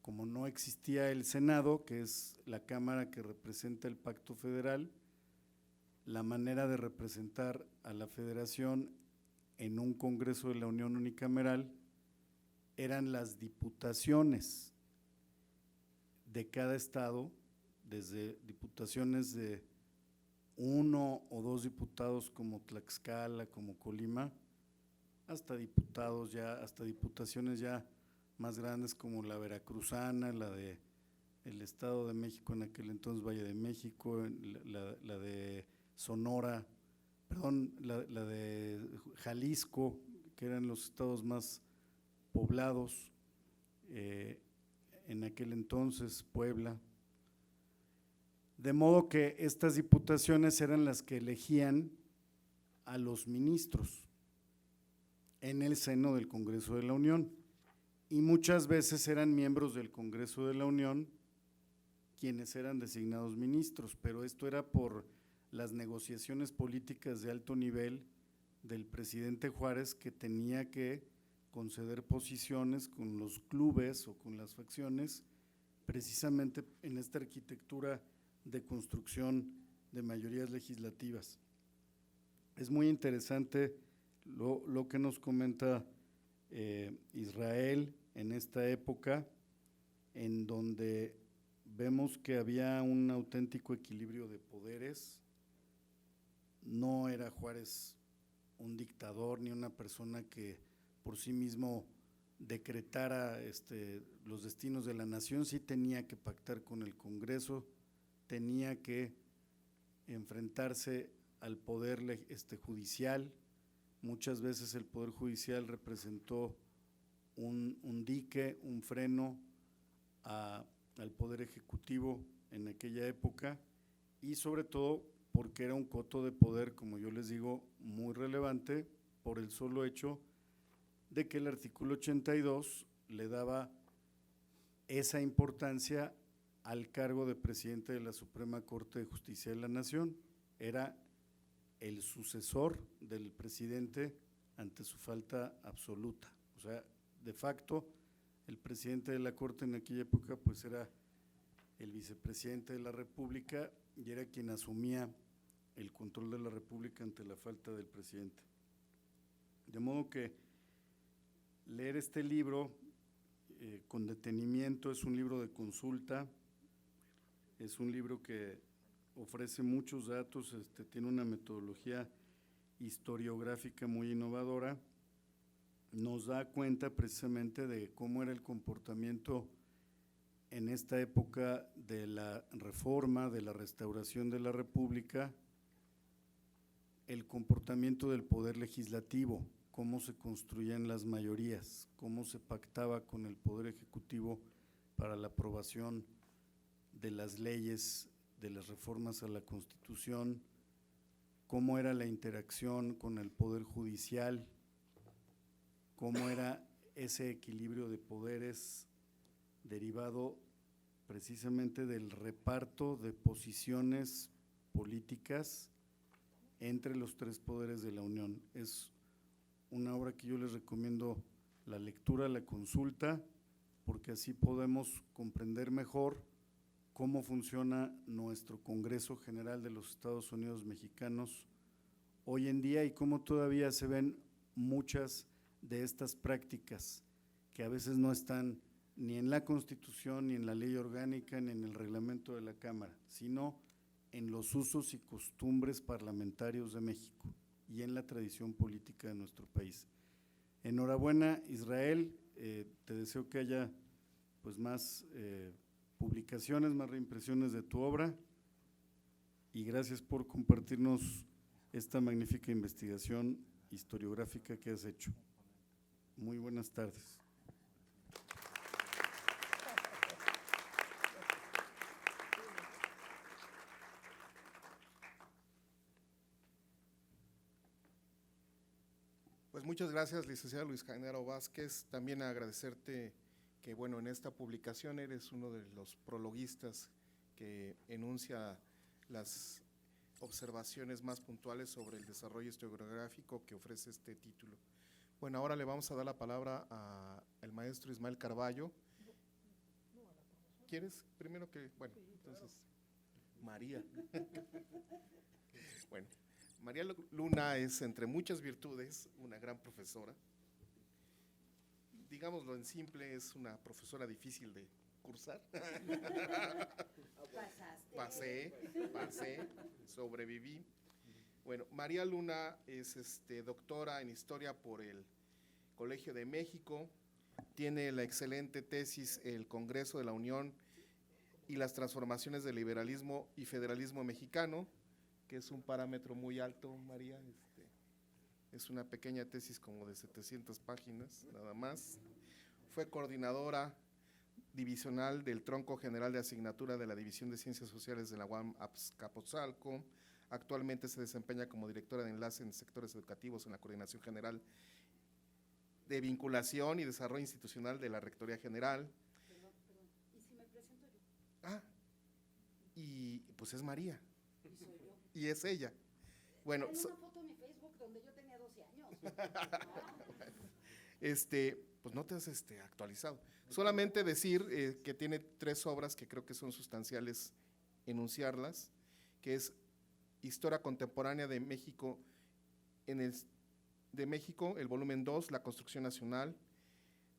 Como no existía el Senado, que es la Cámara que representa el Pacto Federal, la manera de representar a la Federación en un Congreso de la Unión Unicameral eran las diputaciones de cada estado, desde diputaciones de 1 o 2 diputados como Tlaxcala, como Colima, hasta diputaciones ya más grandes como la veracruzana, la de el Estado de México en aquel entonces, Valle de México, la de Sonora, la de Jalisco, que eran los estados más poblados en aquel entonces, Puebla. De modo que estas diputaciones eran las que elegían a los ministros en el seno del Congreso de la Unión, y muchas veces eran miembros del Congreso de la Unión quienes eran designados ministros, pero esto era por las negociaciones políticas de alto nivel del presidente Juárez, que tenía que conceder posiciones con los clubes o con las facciones, precisamente en esta arquitectura de construcción de mayorías legislativas. Es muy interesante lo que nos comenta Israel en esta época, en donde vemos que había un auténtico equilibrio de poderes. No era Juárez un dictador ni una persona que por sí mismo decretara los destinos de la nación, sí tenía que pactar con el Congreso, tenía que enfrentarse al poder judicial. Muchas veces el Poder Judicial representó un dique, un freno al Poder Ejecutivo en aquella época, y sobre todo porque era un coto de poder, como yo les digo, muy relevante por el solo hecho de que el artículo 82 le daba esa importancia al cargo de presidente de la Suprema Corte de Justicia de la Nación. Era el sucesor del presidente ante su falta absoluta. O sea, de facto, el presidente de la Corte en aquella época pues era el vicepresidente de la República y era quien asumía el control de la República ante la falta del presidente. De modo que leer este libro con detenimiento, es un libro de consulta, es un libro que ofrece muchos datos, tiene una metodología historiográfica muy innovadora, nos da cuenta precisamente de cómo era el comportamiento en esta época de la reforma, de la restauración de la República, el comportamiento del poder legislativo, cómo se construían las mayorías, cómo se pactaba con el poder ejecutivo para la aprobación de las leyes, de las reformas a la Constitución, cómo era la interacción con el poder judicial, cómo era ese equilibrio de poderes derivado precisamente del reparto de posiciones políticas entre los tres poderes de la Unión. Es una obra que yo les recomiendo la lectura, la consulta, porque así podemos comprender mejor cómo funciona nuestro Congreso General de los Estados Unidos Mexicanos hoy en día y cómo todavía se ven muchas de estas prácticas que a veces no están ni en la Constitución, ni en la ley orgánica, ni en el reglamento de la Cámara, sino en los usos y costumbres parlamentarios de México y en la tradición política de nuestro país. Enhorabuena, Israel, te deseo que haya pues más publicaciones, más reimpresiones de tu obra y gracias por compartirnos esta magnífica investigación historiográfica que has hecho. Muy buenas tardes. Pues muchas gracias, licenciado Luis Genaro Vázquez. También agradecerte que, bueno, en esta publicación eres uno de los prologuistas que enuncia las observaciones más puntuales sobre el desarrollo historiográfico que ofrece este título. Bueno, ahora le vamos a dar la palabra al maestro Ismael Carballo. ¿Quieres? Primero que, bueno, entonces, María. Bueno. María Luna es, entre muchas virtudes, una gran profesora. Digámoslo en simple, es una profesora difícil de cursar. Pasé, sobreviví. Bueno, María Luna es doctora en Historia por el Colegio de México. Tiene la excelente tesis El Congreso de la Unión y las transformaciones del liberalismo y federalismo mexicano, que es un parámetro muy alto, María. Es una pequeña tesis como de 700 páginas, nada más. Fue coordinadora divisional del Tronco General de Asignatura de la División de Ciencias Sociales de la UAM Azcapotzalco. Actualmente se desempeña como directora de enlace en sectores educativos en la Coordinación General de Vinculación y Desarrollo Institucional de la Rectoría General. Perdón, ¿y si me presento yo? Ah, y pues es María. ¿Y soy yo? Y es ella. Bueno, hay una foto en mi Facebook donde yo tenía 12 años. pues no te has actualizado. Solamente decir que tiene 3 obras que creo que son sustanciales enunciarlas, que es Historia Contemporánea de México, el volumen 2, La Construcción Nacional,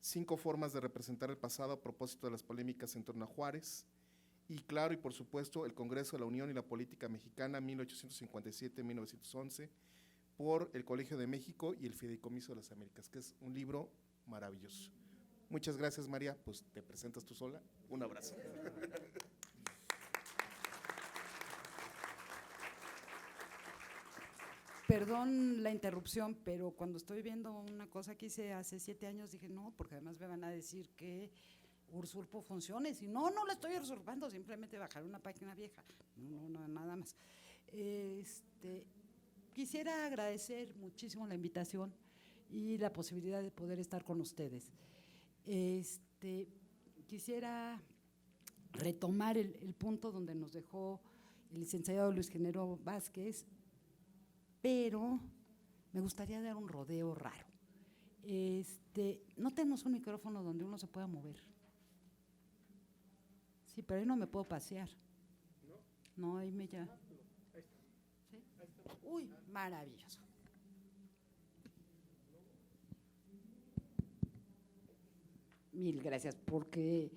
5 formas de representar el pasado a propósito de las polémicas en torno a Juárez, y claro, y por supuesto, el Congreso de la Unión y la Política Mexicana, 1857-1911, por el Colegio de México y el Fideicomiso de las Américas, que es un libro maravilloso. Muchas gracias, María, pues te presentas tú sola. Un abrazo. Perdón la interrupción, pero cuando estoy viendo una cosa que hice hace 7 años, dije no, porque además me van a decir que usurpo funciones, y no la estoy usurpando, simplemente bajar una página vieja, no, nada más. Quisiera agradecer muchísimo la invitación y la posibilidad de poder estar con ustedes. Quisiera retomar el punto donde nos dejó el licenciado Luis Genaro Vázquez, pero me gustaría dar un rodeo raro. No tenemos un micrófono donde uno se pueda mover. Sí, pero ahí no me puedo pasear. No, ahí me ya. ¿Sí? Uy, maravilloso. Mil gracias, porque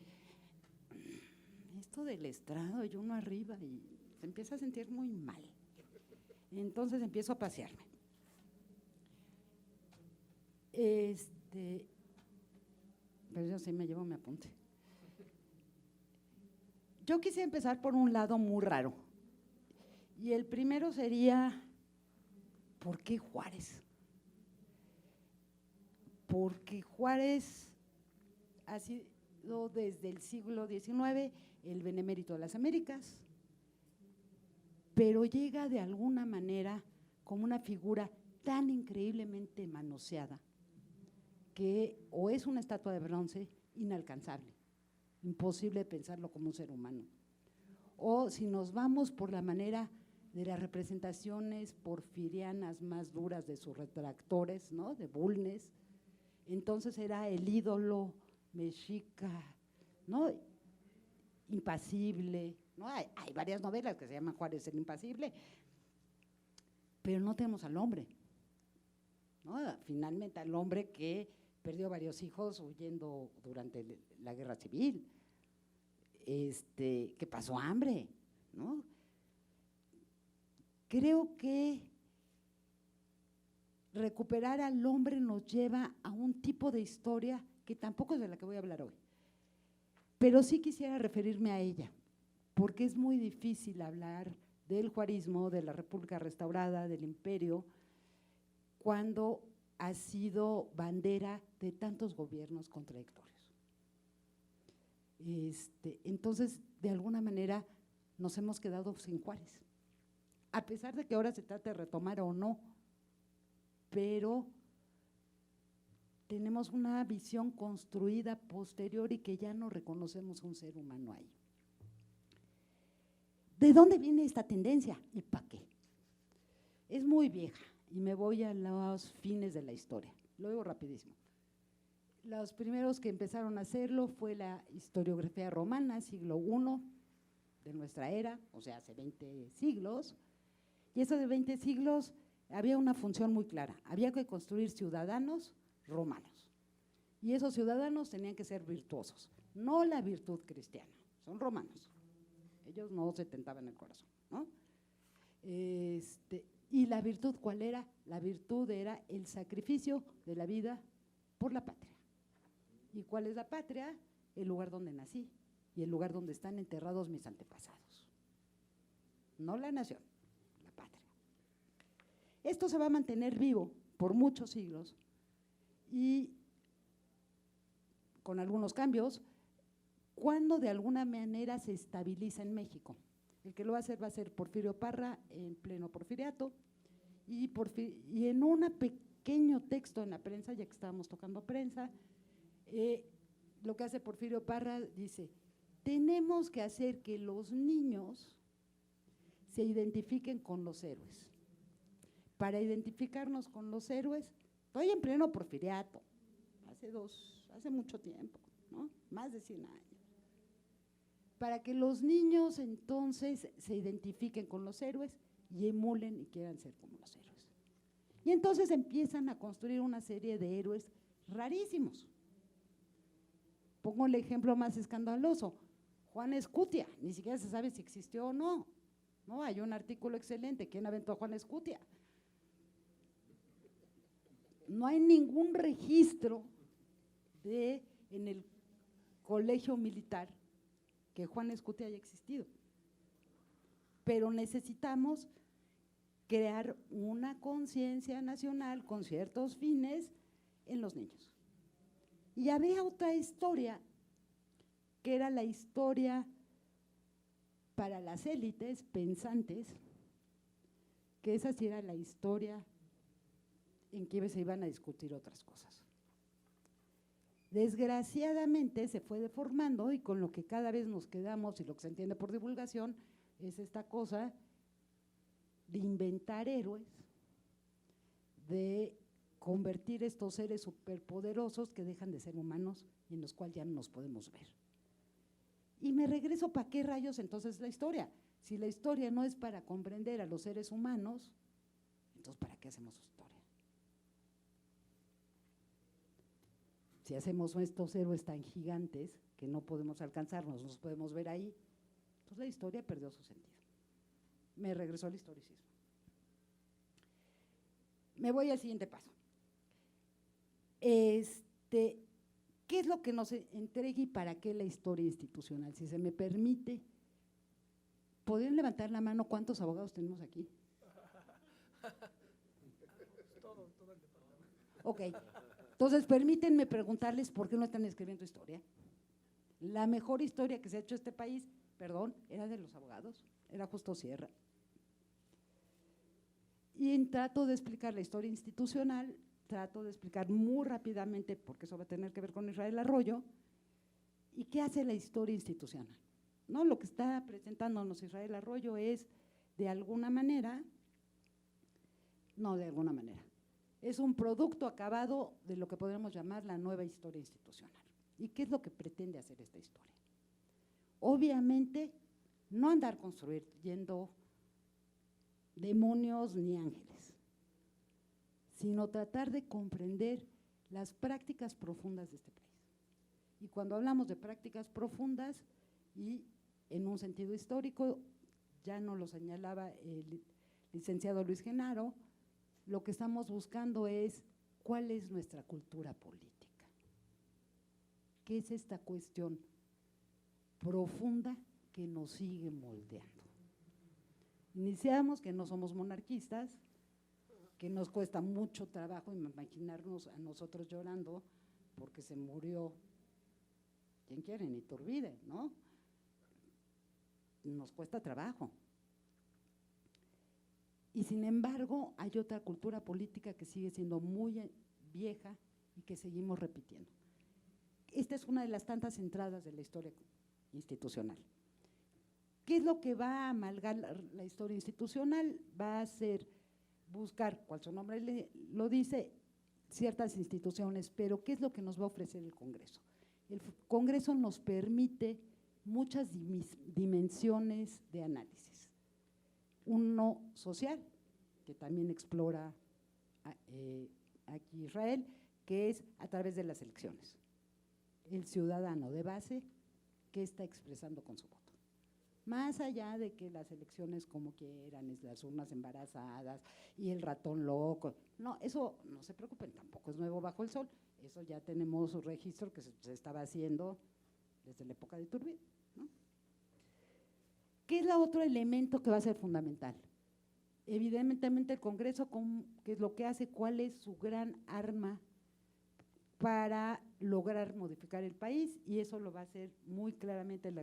esto del estrado y uno arriba y se empieza a sentir muy mal. Entonces empiezo a pasearme. Pero yo sí me llevo mi apunte. Yo quise empezar por un lado muy raro. Y el primero sería, ¿por qué Juárez? Porque Juárez ha sido desde el siglo XIX el benemérito de las Américas, pero llega de alguna manera como una figura tan increíblemente manoseada que o es una estatua de bronce inalcanzable, imposible pensarlo como un ser humano, o si nos vamos por la manera de las representaciones porfirianas más duras de sus retractores, ¿no?, de Bulnes, entonces era el ídolo mexica, ¿no?, impasible, ¿no? Hay varias novelas que se llaman Juárez el Impasible, pero no tenemos al hombre, ¿no? Finalmente al hombre que perdió varios hijos huyendo durante la Guerra Civil, que pasó hambre, ¿no? Creo que recuperar al hombre nos lleva a un tipo de historia que tampoco es de la que voy a hablar hoy, pero sí quisiera referirme a ella, porque es muy difícil hablar del juarismo, de la República restaurada, del imperio, cuando ha sido bandera de tantos gobiernos contradictorios. Entonces, de alguna manera, nos hemos quedado sin Juárez, a pesar de que ahora se trata de retomar o no, pero tenemos una visión construida posterior y que ya no reconocemos un ser humano ahí. ¿De dónde viene esta tendencia y para qué? Es muy vieja y me voy a los fines de la historia, lo digo rapidísimo. Los primeros que empezaron a hacerlo fue la historiografía romana, siglo I de nuestra era, o sea, hace 20 siglos, y eso de 20 siglos había una función muy clara, había que construir ciudadanos romanos, y esos ciudadanos tenían que ser virtuosos, no la virtud cristiana, son romanos, ellos no se tentaban el corazón, ¿no? ¿Y la virtud cuál era? La virtud era el sacrificio de la vida por la patria. ¿Y cuál es la patria? El lugar donde nací y el lugar donde están enterrados mis antepasados. No la nación, la patria. Esto se va a mantener vivo por muchos siglos y con algunos cambios, cuando de alguna manera se estabiliza en México. El que lo va a ser Porfirio Parra en pleno porfiriato y en un pequeño texto en la prensa, ya que estábamos tocando prensa, lo que hace Porfirio Parra dice, tenemos que hacer que los niños se identifiquen con los héroes. Para identificarnos con los héroes, estoy en pleno porfiriato, hace mucho tiempo, ¿no? Más de 100 años. Para que los niños entonces se identifiquen con los héroes y emulen y quieran ser como los héroes. Y entonces empiezan a construir una serie de héroes rarísimos. Pongo el ejemplo más escandaloso, Juan Escutia, ni siquiera se sabe si existió o no. No, hay un artículo excelente, ¿quién aventó a Juan Escutia? No hay ningún registro en el colegio militar que Juan Escutia haya existido. Pero necesitamos crear una conciencia nacional con ciertos fines en los niños. Y había otra historia, que era la historia para las élites pensantes, que esa sí era la historia en que se iban a discutir otras cosas. Desgraciadamente se fue deformando y con lo que cada vez nos quedamos y lo que se entiende por divulgación es esta cosa de inventar héroes, de convertir estos seres superpoderosos que dejan de ser humanos y en los cuales ya no nos podemos ver. Y me regreso, ¿para qué rayos entonces la historia? Si la historia no es para comprender a los seres humanos, entonces ¿para qué hacemos historia? Si hacemos estos héroes tan gigantes que no podemos alcanzarnos, no nos podemos ver ahí, entonces la historia perdió su sentido. Me regresó al historicismo. Me voy al siguiente paso. ¿Qué es lo que nos entrega y para qué la historia institucional? Si se me permite, ¿podrían levantar la mano cuántos abogados tenemos aquí? Ok, entonces permítanme preguntarles por qué no están escribiendo historia. La mejor historia que se ha hecho en este país, perdón, era de los abogados, era Justo Sierra. Y trato de explicar la historia institucional, trato de explicar muy rápidamente, porque eso va a tener que ver con Israel Arroyo, y qué hace la historia institucional. ¿No? Lo que está presentándonos Israel Arroyo es, de alguna manera, no de alguna manera, es un producto acabado de lo que podríamos llamar la nueva historia institucional. ¿Y qué es lo que pretende hacer esta historia? Obviamente, no andar construyendo demonios ni ángeles, sino tratar de comprender las prácticas profundas de este país. Y cuando hablamos de prácticas profundas, y en un sentido histórico, ya nos lo señalaba el licenciado Luis Genaro, lo que estamos buscando es cuál es nuestra cultura política. ¿Qué es esta cuestión profunda que nos sigue moldeando? Iniciamos que no somos monarquistas, que nos cuesta mucho trabajo imaginarnos a nosotros llorando porque se murió, ¿quién quiere? Iturbide, ¿no? Nos cuesta trabajo. Y sin embargo, hay otra cultura política que sigue siendo muy vieja y que seguimos repitiendo. Esta es una de las tantas entradas de la historia institucional. ¿Qué es lo que va a amalgar la historia institucional? Va a ser buscar, cual su nombre lo dice, ciertas instituciones, pero ¿qué es lo que nos va a ofrecer el Congreso? El Congreso nos permite muchas dimensiones de análisis. Uno social, que también explora aquí Israel, que es a través de las elecciones. El ciudadano de base que está expresando con su voto. Más allá de que las elecciones como quieran, es las urnas embarazadas y el ratón loco, no, eso no se preocupen, tampoco es nuevo bajo el sol, eso ya tenemos un registro que se estaba haciendo desde la época de Iturbide, ¿no? ¿Qué es el otro elemento que va a ser fundamental? Evidentemente el Congreso, ¿qué es lo que hace? ¿Cuál es su gran arma para lograr modificar el país? Y eso lo va a hacer muy claramente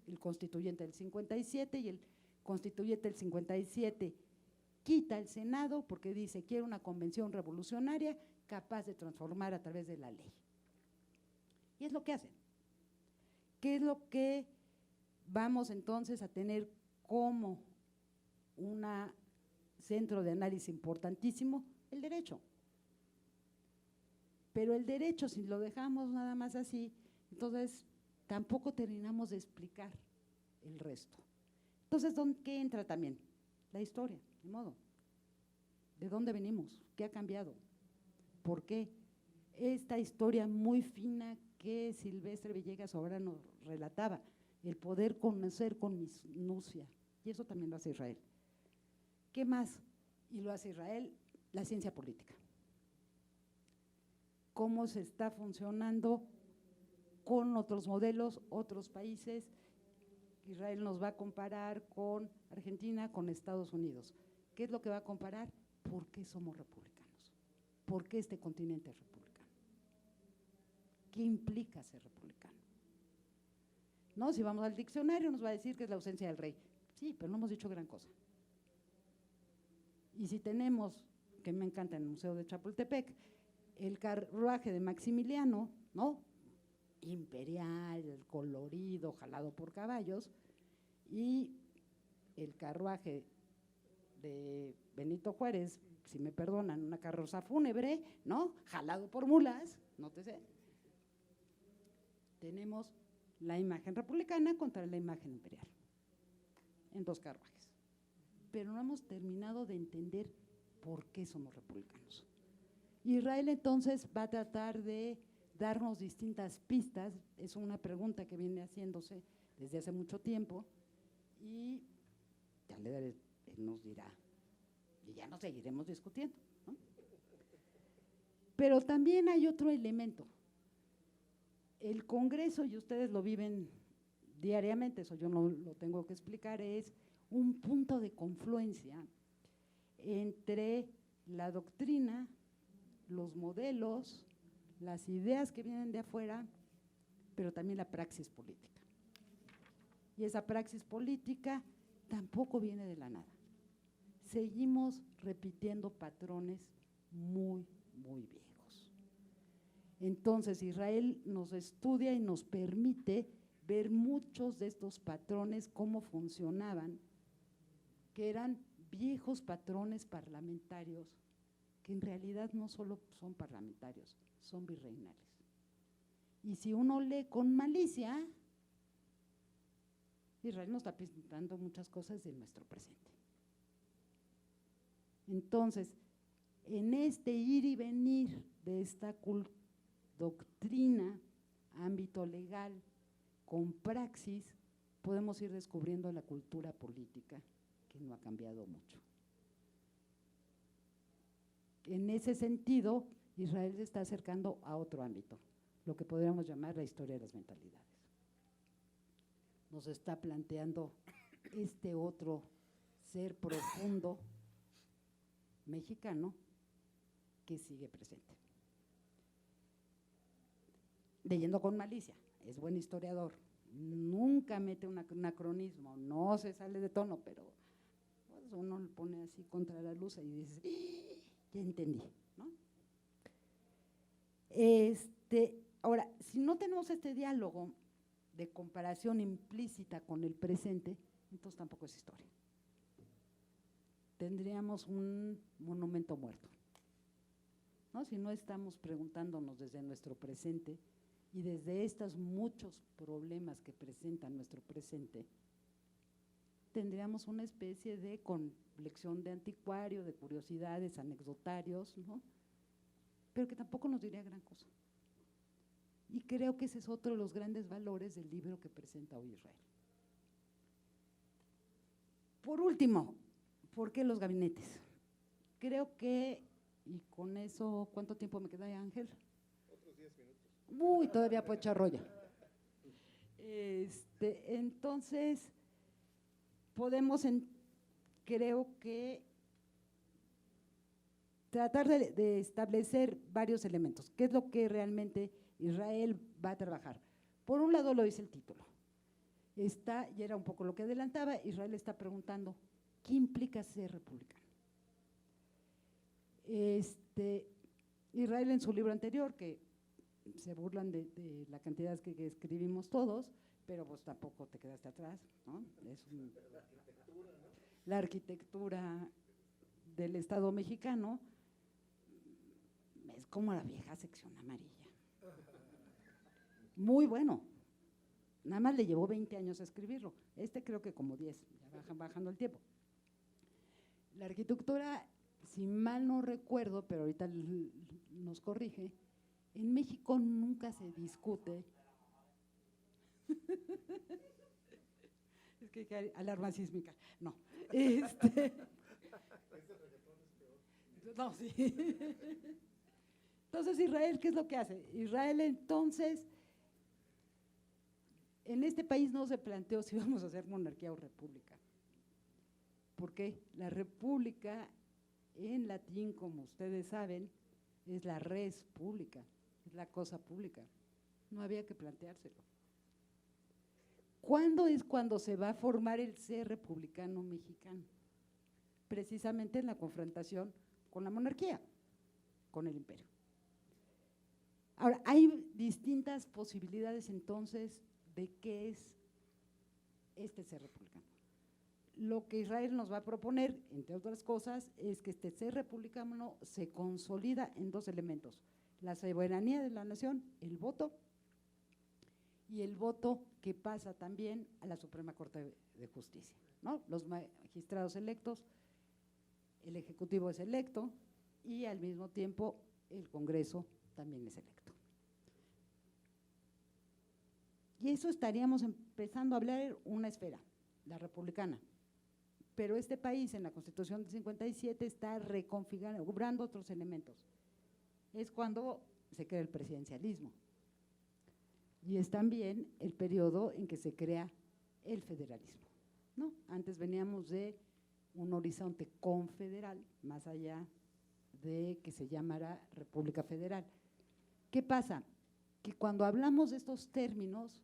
el constituyente del 57, y el constituyente del 57 quita el Senado porque dice, quiere una convención revolucionaria capaz de transformar a través de la ley. Y es lo que hacen. ¿Qué es lo que vamos entonces a tener como un centro de análisis importantísimo? El derecho. Pero el derecho, si lo dejamos nada más así, entonces tampoco terminamos de explicar el resto. Entonces, ¿qué entra también? La historia, de modo. ¿De dónde venimos? ¿Qué ha cambiado? ¿Por qué? Esta historia muy fina que Silvestre Villegas ahora nos relataba, el poder conocer con minucia, y eso también lo hace Israel. ¿Qué más? Y lo hace Israel, la ciencia política. ¿Cómo se está funcionando con otros modelos, otros países? Israel nos va a comparar con Argentina, con Estados Unidos. ¿Qué es lo que va a comparar? ¿Por qué somos republicanos? ¿Por qué este continente es republicano? ¿Qué implica ser republicano? No, si vamos al diccionario nos va a decir que es la ausencia del rey. Sí, pero no hemos dicho gran cosa. Y si tenemos, que me encanta en el Museo de Chapultepec, el carruaje de Maximiliano, ¿no? Imperial, colorido, jalado por caballos, y el carruaje de Benito Juárez, si me perdonan, una carroza fúnebre, ¿no? Jalado por mulas, nótese. Tenemos la imagen republicana contra la imagen imperial, en 2 carruajes. Pero no hemos terminado de entender por qué somos republicanos. Israel entonces va a tratar de darnos distintas pistas, es una pregunta que viene haciéndose desde hace mucho tiempo, y ya él nos dirá, y ya nos seguiremos discutiendo, ¿no? Pero también hay otro elemento. El Congreso, y ustedes lo viven diariamente, eso yo no lo tengo que explicar, es un punto de confluencia entre la doctrina, los modelos, las ideas que vienen de afuera, pero también la praxis política. Y esa praxis política tampoco viene de la nada. Seguimos repitiendo patrones muy, muy viejos. Entonces, Israel nos estudia y nos permite ver muchos de estos patrones, cómo funcionaban, que eran viejos patrones parlamentarios, que en realidad no solo son parlamentarios, son virreinales. Y si uno lee con malicia, Israel nos está pintando muchas cosas de nuestro presente. Entonces, en este ir y venir de esta doctrina, ámbito legal, con praxis, podemos ir descubriendo la cultura política, que no ha cambiado mucho. En ese sentido, Israel se está acercando a otro ámbito, lo que podríamos llamar la historia de las mentalidades. Nos está planteando este otro ser profundo mexicano que sigue presente. Leyendo con malicia, es buen historiador, nunca mete un anacronismo, no se sale de tono, pero pues uno lo pone así contra la luz y dice, ya entendí, ¿no? Ahora, si no tenemos este diálogo de comparación implícita con el presente, entonces tampoco es historia. Tendríamos un monumento muerto, ¿no? Si no estamos preguntándonos desde nuestro presente y desde estos muchos problemas que presenta nuestro presente, tendríamos una especie de colección de anticuario, de curiosidades, anecdotarios, ¿no? Pero que tampoco nos diría gran cosa. Y creo que ese es otro de los grandes valores del libro que presenta hoy Israel. Por último, ¿por qué los gabinetes? Creo que, y con eso, ¿cuánto tiempo me queda, Ángel? Otros 10 minutos. Uy, todavía puedo echar rollo. Entonces, podemos, creo que, tratar de establecer varios elementos. ¿Qué es lo que realmente Israel va a trabajar? Por un lado lo dice el título. Y era un poco lo que adelantaba, Israel está preguntando, ¿qué implica ser republicano? Israel en su libro anterior, que se burlan de la cantidad que escribimos todos, pero pues tampoco te quedaste atrás, ¿no? La arquitectura del Estado mexicano es como la vieja sección amarilla. Muy bueno. Nada más le llevó 20 años a escribirlo. Creo que como 10, ya bajando el tiempo. La arquitectura, si mal no recuerdo, pero ahorita nos corrige, en México nunca se discute. Es que hay alarma sísmica. No. No, sí. Entonces, Israel, ¿qué es lo que hace? Israel, entonces, en este país no se planteó si vamos a hacer monarquía o república. ¿Por qué? La república, en latín, como ustedes saben, es la res pública, es la cosa pública. No había que planteárselo. ¿Cuándo es cuando se va a formar el ser republicano mexicano? Precisamente en la confrontación con la monarquía, con el imperio. Ahora, hay distintas posibilidades entonces de qué es este ser republicano. lo que Israel nos va a proponer, entre otras cosas, es que este ser republicano se consolida en dos elementos: la soberanía de la nación, el voto, y el voto que pasa también a la Suprema Corte de Justicia, ¿no? Los magistrados electos, el Ejecutivo es electo y al mismo tiempo el Congreso también es electo. Y eso estaríamos empezando a hablar una esfera, la republicana. Pero este país en la Constitución del 57 está reconfigurando otros elementos. Es cuando se crea el presidencialismo. Y es también el periodo en que se crea el federalismo, ¿no? Antes veníamos de un horizonte confederal, más allá de que se llamara República Federal. ¿Qué pasa? Que cuando hablamos de estos términos,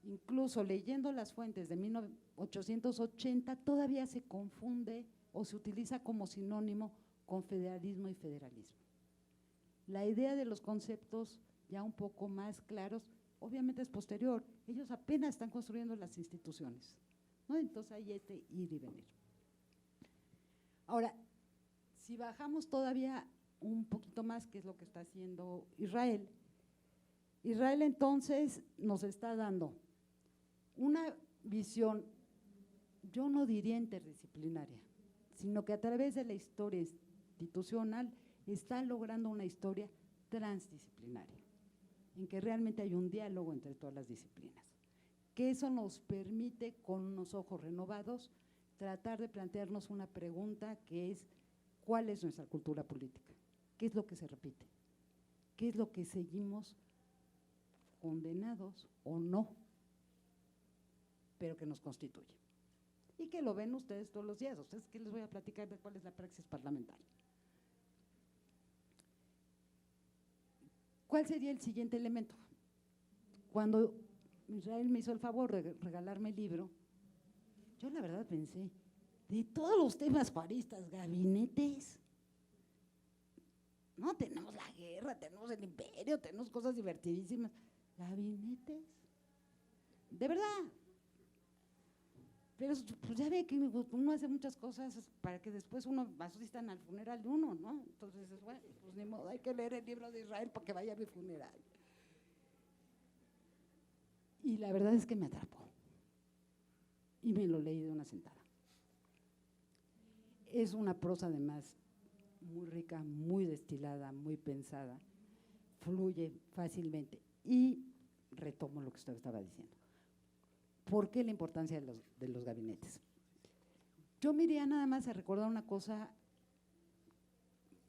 incluso leyendo las fuentes de 1880, todavía se confunde o se utiliza como sinónimo confederalismo y federalismo. La idea de los conceptos ya un poco más claros, obviamente es posterior. Ellos apenas están construyendo las instituciones, ¿no? Entonces hay este ir y venir. Ahora, si bajamos todavía un poquito más, que es lo que está haciendo Israel, Israel entonces nos está dando una visión, yo no diría interdisciplinaria, sino que a través de la historia institucional está logrando una historia transdisciplinaria, en que realmente hay un diálogo entre todas las disciplinas, que eso nos permite, con unos ojos renovados, tratar de plantearnos una pregunta que es: ¿cuál es nuestra cultura política? ¿Qué es lo que se repite? ¿Qué es lo que seguimos condenados o no, pero que nos constituye? Y que lo ven ustedes todos los días. Ustedes, ¿qué les voy a platicar de cuál es la praxis parlamentaria? ¿Cuál sería el siguiente elemento? Cuando Israel me hizo el favor de regalarme el libro, yo la verdad pensé, de todos los temas juaristas, gabinetes, no, tenemos la guerra, tenemos el imperio, tenemos cosas divertidísimas, gabinetes, de verdad. Pero pues ya ve que uno hace muchas cosas para que después uno asistan al funeral de uno, ¿no? Entonces, bueno, pues ni modo, hay que leer el libro de Israel para que vaya a mi funeral. Y la verdad es que me atrapó. Y me lo leí de una sentada. Es una prosa además muy rica, muy destilada, muy pensada, fluye fácilmente. Y retomo lo que usted estaba diciendo. ¿Por qué la importancia de los gabinetes? Yo me iría nada más a recordar una cosa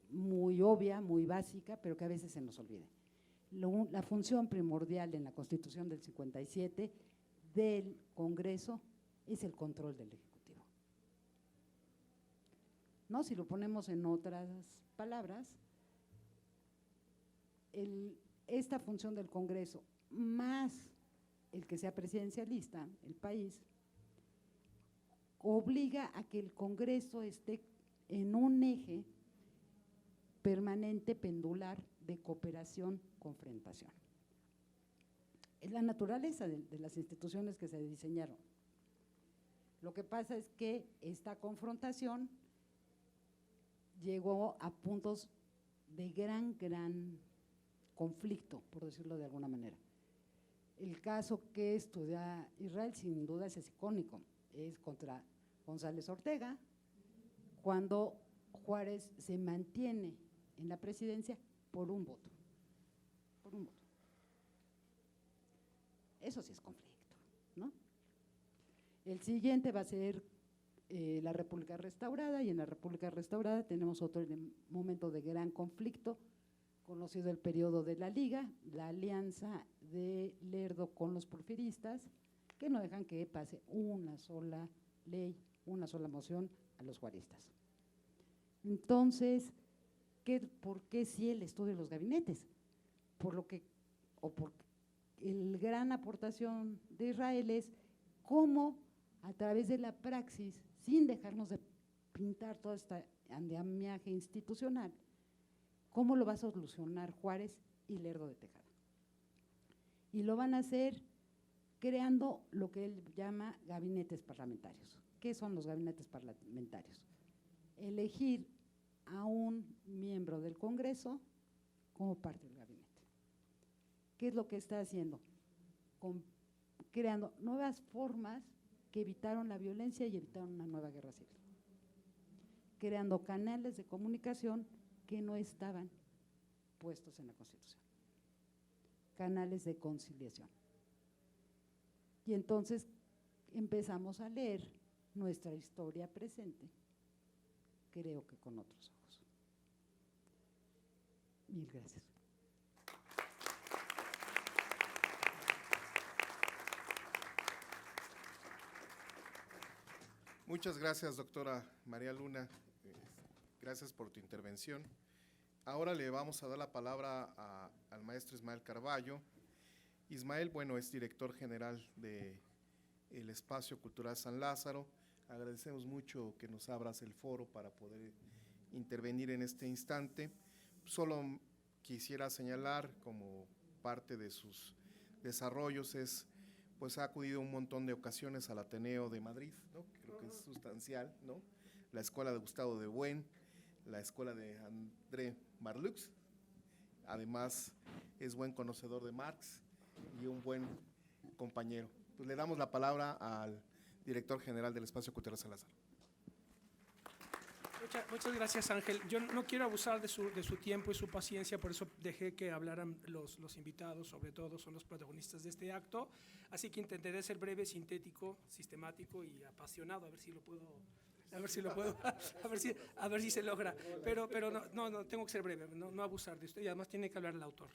muy obvia, muy básica, pero que a veces se nos olvida. La función primordial en la Constitución del 57 del Congreso es el control del Ejecutivo. ¿No? Si lo ponemos en otras palabras, esta función del Congreso más el que sea presidencialista, el país, obliga a que el Congreso esté en un eje permanente, pendular, de cooperación-confrontación. Es la naturaleza de las instituciones que se diseñaron. Lo que pasa es que esta confrontación llegó a puntos de gran conflicto, por decirlo de alguna manera. El caso que estudia Israel sin duda es icónico, es contra González Ortega, cuando Juárez se mantiene en la presidencia por un voto. Eso sí es conflicto, ¿no? El siguiente va a ser la República Restaurada, y en la República Restaurada tenemos otro momento de gran conflicto, conocido el periodo de la Liga, la alianza de Lerdo con los porfiristas, que no dejan que pase una sola ley, una sola moción a los juaristas. Entonces, ¿por qué sí el estudio de los gabinetes? Por el gran aportación de Israel es cómo a través de la praxis, sin dejarnos de pintar toda esta andamiaje institucional, cómo lo va a solucionar Juárez y Lerdo de Tejada. Y lo van a hacer creando lo que él llama gabinetes parlamentarios, ¿Qué son los gabinetes parlamentarios? Elegir a un miembro del Congreso como parte del gabinete. ¿Qué es lo que está haciendo? Creando nuevas formas que evitaron la violencia y evitaron una nueva guerra civil. Creando canales de comunicación que no estaban puestos en la Constitución. Canales de conciliación. Y entonces empezamos a leer nuestra historia presente, creo que con otros ojos. Mil gracias. Muchas gracias, doctora María Luna. Gracias por tu intervención. Ahora le vamos a dar la palabra al maestro Ismael Carballo. Ismael, bueno, es director general del Espacio Cultural San Lázaro. Agradecemos mucho que nos abras el foro para poder intervenir en este instante. Solo quisiera señalar, como parte de sus desarrollos, pues ha acudido un montón de ocasiones al Ateneo de Madrid, ¿no? Creo que es sustancial, ¿no? La Escuela de Gustavo de Buen, la Escuela de André Marlux. Además, es buen conocedor de Marx y un buen compañero. Pues le damos la palabra al director general del Espacio Cultural San Lázaro. Muchas gracias, Ángel. Yo no quiero abusar de su tiempo y su paciencia, por eso dejé que hablaran los invitados, sobre todo son los protagonistas de este acto, así que intentaré ser breve, sintético, sistemático y apasionado, a ver si se logra, pero no, tengo que ser breve, no abusar de esto, y además tiene que hablar el autor.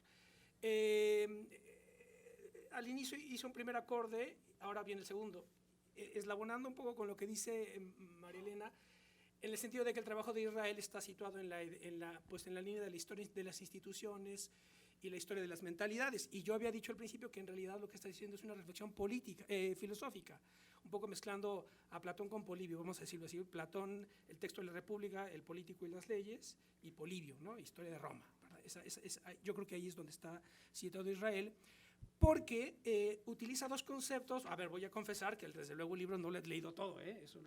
Al inicio hice un primer acorde, ahora viene el segundo, eslabonando un poco con lo que dice María Elena, en el sentido de que el trabajo de Israel está situado en la línea de la historia de las instituciones y la historia de las mentalidades. Y yo había dicho al principio que en realidad lo que está diciendo es una reflexión política, filosófica, un poco mezclando a Platón con Polibio, vamos a decirlo así. Platón, el texto de la República, el político y las leyes, y Polibio, ¿no? Historia de Roma, ¿verdad? Yo creo que ahí es donde está situado Israel, porque utiliza dos conceptos. A ver, voy a confesar que desde luego el libro no lo he leído todo, eso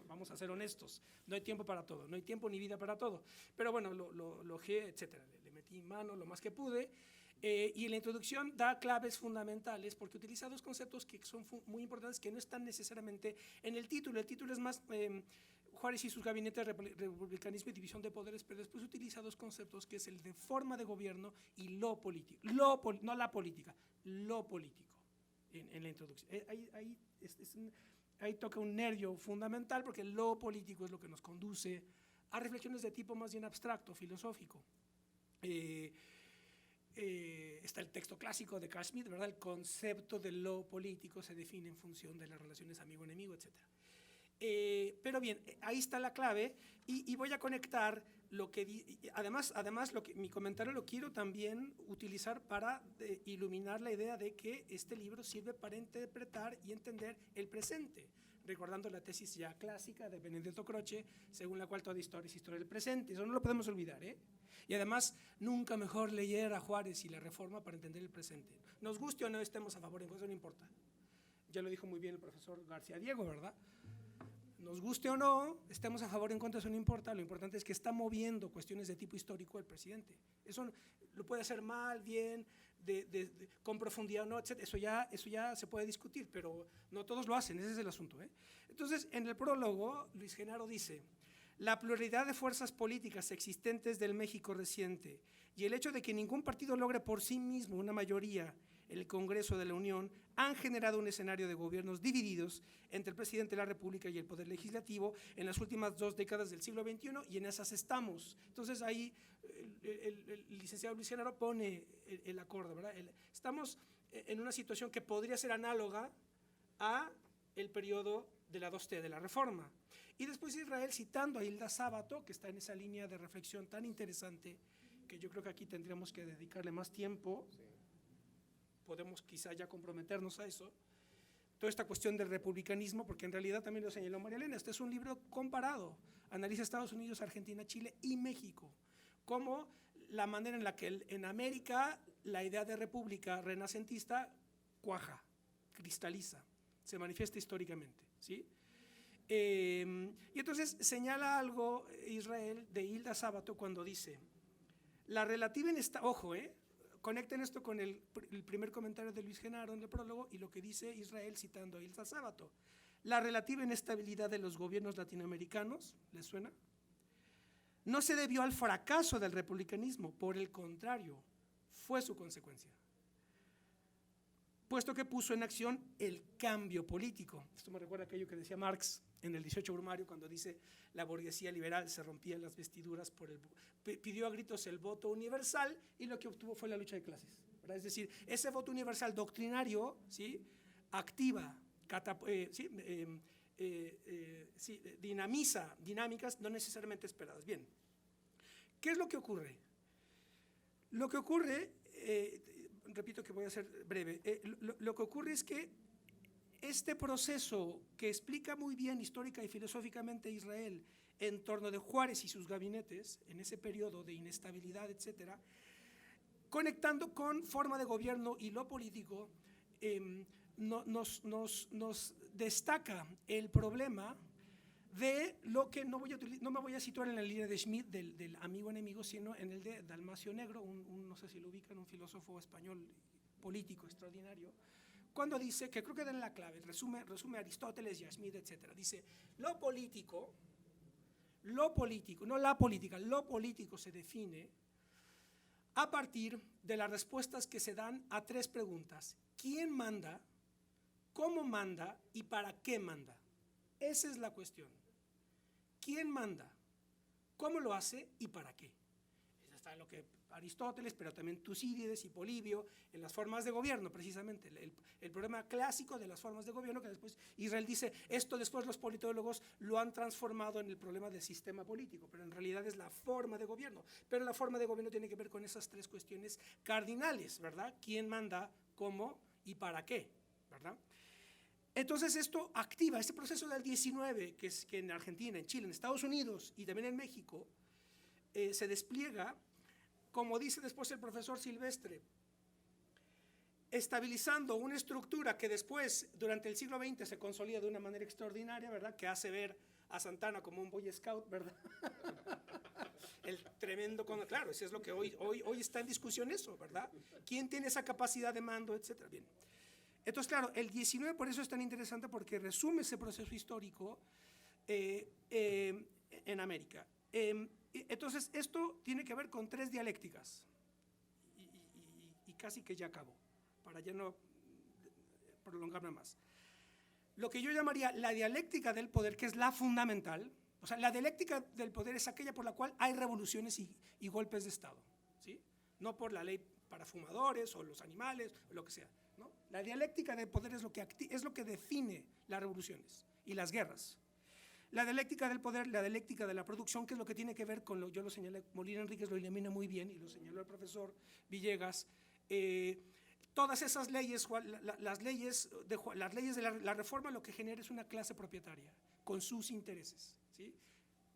vamos a ser honestos, no hay tiempo para todo, no hay tiempo ni vida para todo, pero bueno, lo ojeé, etcétera, le metí mano lo más que pude, y en la introducción da claves fundamentales, porque utiliza dos conceptos que son muy importantes, que no están necesariamente en el título es más Juárez y sus gabinetes, republicanismo y división de poderes, pero después utiliza dos conceptos, que es el de forma de gobierno y lo político, no la política, lo político, en la introducción. Ahí toca un nervio fundamental, porque lo político es lo que nos conduce a reflexiones de tipo más bien abstracto, filosófico. Está el texto clásico de Carl Schmitt, ¿verdad? El concepto de lo político se define en función de las relaciones amigo-enemigo, etc. Pero bien, ahí está la clave, y voy a conectar lo que además mi comentario lo quiero también utilizar para iluminar la idea de que este libro sirve para interpretar y entender el presente, recordando la tesis ya clásica de Benedetto Croce, según la cual toda historia es historia del presente. Eso no lo podemos olvidar, Y además, nunca mejor leer a Juárez y la Reforma para entender el presente. Nos guste o no estemos a favor, eso no importa. Ya lo dijo muy bien el profesor García Diego, ¿verdad? Nos guste o no, estemos a favor o en contra, eso no importa. Lo importante es que está moviendo cuestiones de tipo histórico el presidente. Eso lo puede hacer mal, bien, con profundidad o no, etc. Eso ya se puede discutir, pero no todos lo hacen, ese es el asunto. Entonces, en el prólogo, Luis Genaro dice: la pluralidad de fuerzas políticas existentes del México reciente y el hecho de que ningún partido logre por sí mismo una mayoría en el Congreso de la Unión han generado un escenario de gobiernos divididos entre el presidente de la República y el Poder Legislativo en las últimas 2 décadas del siglo XXI, y en esas estamos. Entonces ahí el licenciado Luis Genaro pone el acorde, ¿verdad? Estamos en una situación que podría ser análoga a el periodo de la 2T, de la Reforma. Y después Israel, citando a Hilda Sábato, que está en esa línea de reflexión tan interesante, que yo creo que aquí tendríamos que dedicarle más tiempo. Sí. Podemos quizá ya comprometernos a eso, toda esta cuestión del republicanismo, porque en realidad también lo señaló María Elena, este es un libro comparado, analiza Estados Unidos, Argentina, Chile y México, como la manera en la que en América la idea de república renacentista cuaja, cristaliza, se manifiesta históricamente, ¿sí? Y entonces señala algo Israel de Hilda Sábato cuando dice, la relativa inestabilidad, ojo, conecten esto con el primer comentario de Luis Genaro en el prólogo y lo que dice Israel citando a Hilda Sábato. La relativa inestabilidad de los gobiernos latinoamericanos, ¿les suena? No se debió al fracaso del republicanismo, por el contrario, fue su consecuencia, puesto que puso en acción el cambio político. Esto me recuerda aquello que decía Marx en el 18 Brumario, cuando dice la burguesía liberal se rompía las vestiduras, pidió a gritos el voto universal y lo que obtuvo fue la lucha de clases, ¿verdad? Es decir, ese voto universal doctrinario, ¿sí?, activa, dinamiza dinámicas no necesariamente esperadas. Bien, ¿qué es lo que ocurre? Lo que ocurre, repito que voy a ser breve, lo que ocurre es que este proceso que explica muy bien histórica y filosóficamente Israel en torno de Juárez y sus gabinetes, en ese periodo de inestabilidad, etcétera, conectando con forma de gobierno y lo político, nos destaca el problema de lo que no me voy a situar en la línea de Schmitt del amigo enemigo, sino en el de Dalmacio Negro, no sé si lo ubican, un filósofo español político extraordinario, cuando dice, que creo que dan la clave, resume Aristóteles y a Schmitt, etc. Dice, lo político, no la política, lo político se define a partir de las respuestas que se dan a tres preguntas: ¿quién manda?, ¿cómo manda? ¿Y para qué manda? Esa es la cuestión. ¿Quién manda? ¿Cómo lo hace? ¿Y para qué? Eso está en lo que Aristóteles, pero también Tucídides y Polibio, en las formas de gobierno, precisamente, el problema clásico de las formas de gobierno, que después Israel dice, esto después los politólogos lo han transformado en el problema del sistema político, pero en realidad es la forma de gobierno. Pero la forma de gobierno tiene que ver con esas tres cuestiones cardinales, ¿verdad? ¿Quién manda? ¿Cómo? ¿Y para qué? ¿Verdad? Entonces esto activa este proceso del 19, que en Argentina, en Chile, en Estados Unidos y también en México, se despliega, como dice después el profesor Silvestre, estabilizando una estructura que después, durante el siglo XX, se consolida de una manera extraordinaria, ¿verdad?, que hace ver a Santana como un Boy Scout, ¿verdad? El tremendo, claro, eso es lo que hoy está en discusión eso, ¿verdad? ¿Quién tiene esa capacidad de mando, etcétera? Bien. Entonces, claro, el 19 por eso es tan interesante, porque resume ese proceso histórico en América. Entonces, esto tiene que ver con tres dialécticas, y casi que ya acabo, para ya no prolongarme más. Lo que yo llamaría la dialéctica del poder, que es la fundamental. O sea, la dialéctica del poder es aquella por la cual hay revoluciones y golpes de Estado, ¿sí? No por la ley para fumadores o los animales o lo que sea, ¿no? La dialéctica del poder es lo que define las revoluciones y las guerras. La dialéctica del poder, la dialéctica de la producción, que es lo que tiene que ver con yo lo señalé, Molina Enríquez lo ilumina muy bien y lo señaló el profesor Villegas. Todas esas leyes, las leyes de la reforma, lo que genera es una clase propietaria con sus intereses, ¿sí?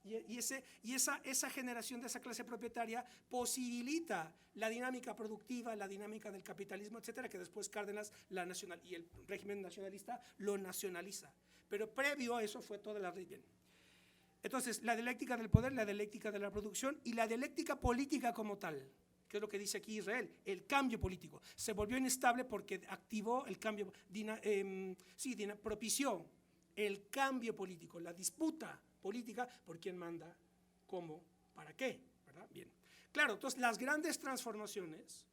Y esa generación de esa clase propietaria posibilita la dinámica productiva, la dinámica del capitalismo, etcétera, que después Cárdenas y el régimen nacionalista lo nacionaliza. Pero previo a eso fue toda la ley. Bien. Entonces, la dialéctica del poder, la dialéctica de la producción y la dialéctica política como tal, que es lo que dice aquí Israel, el cambio político. Se volvió inestable porque activó el cambio, propició el cambio político, la disputa política por quién manda, cómo, para qué, ¿verdad? Bien. Claro, entonces las grandes transformaciones,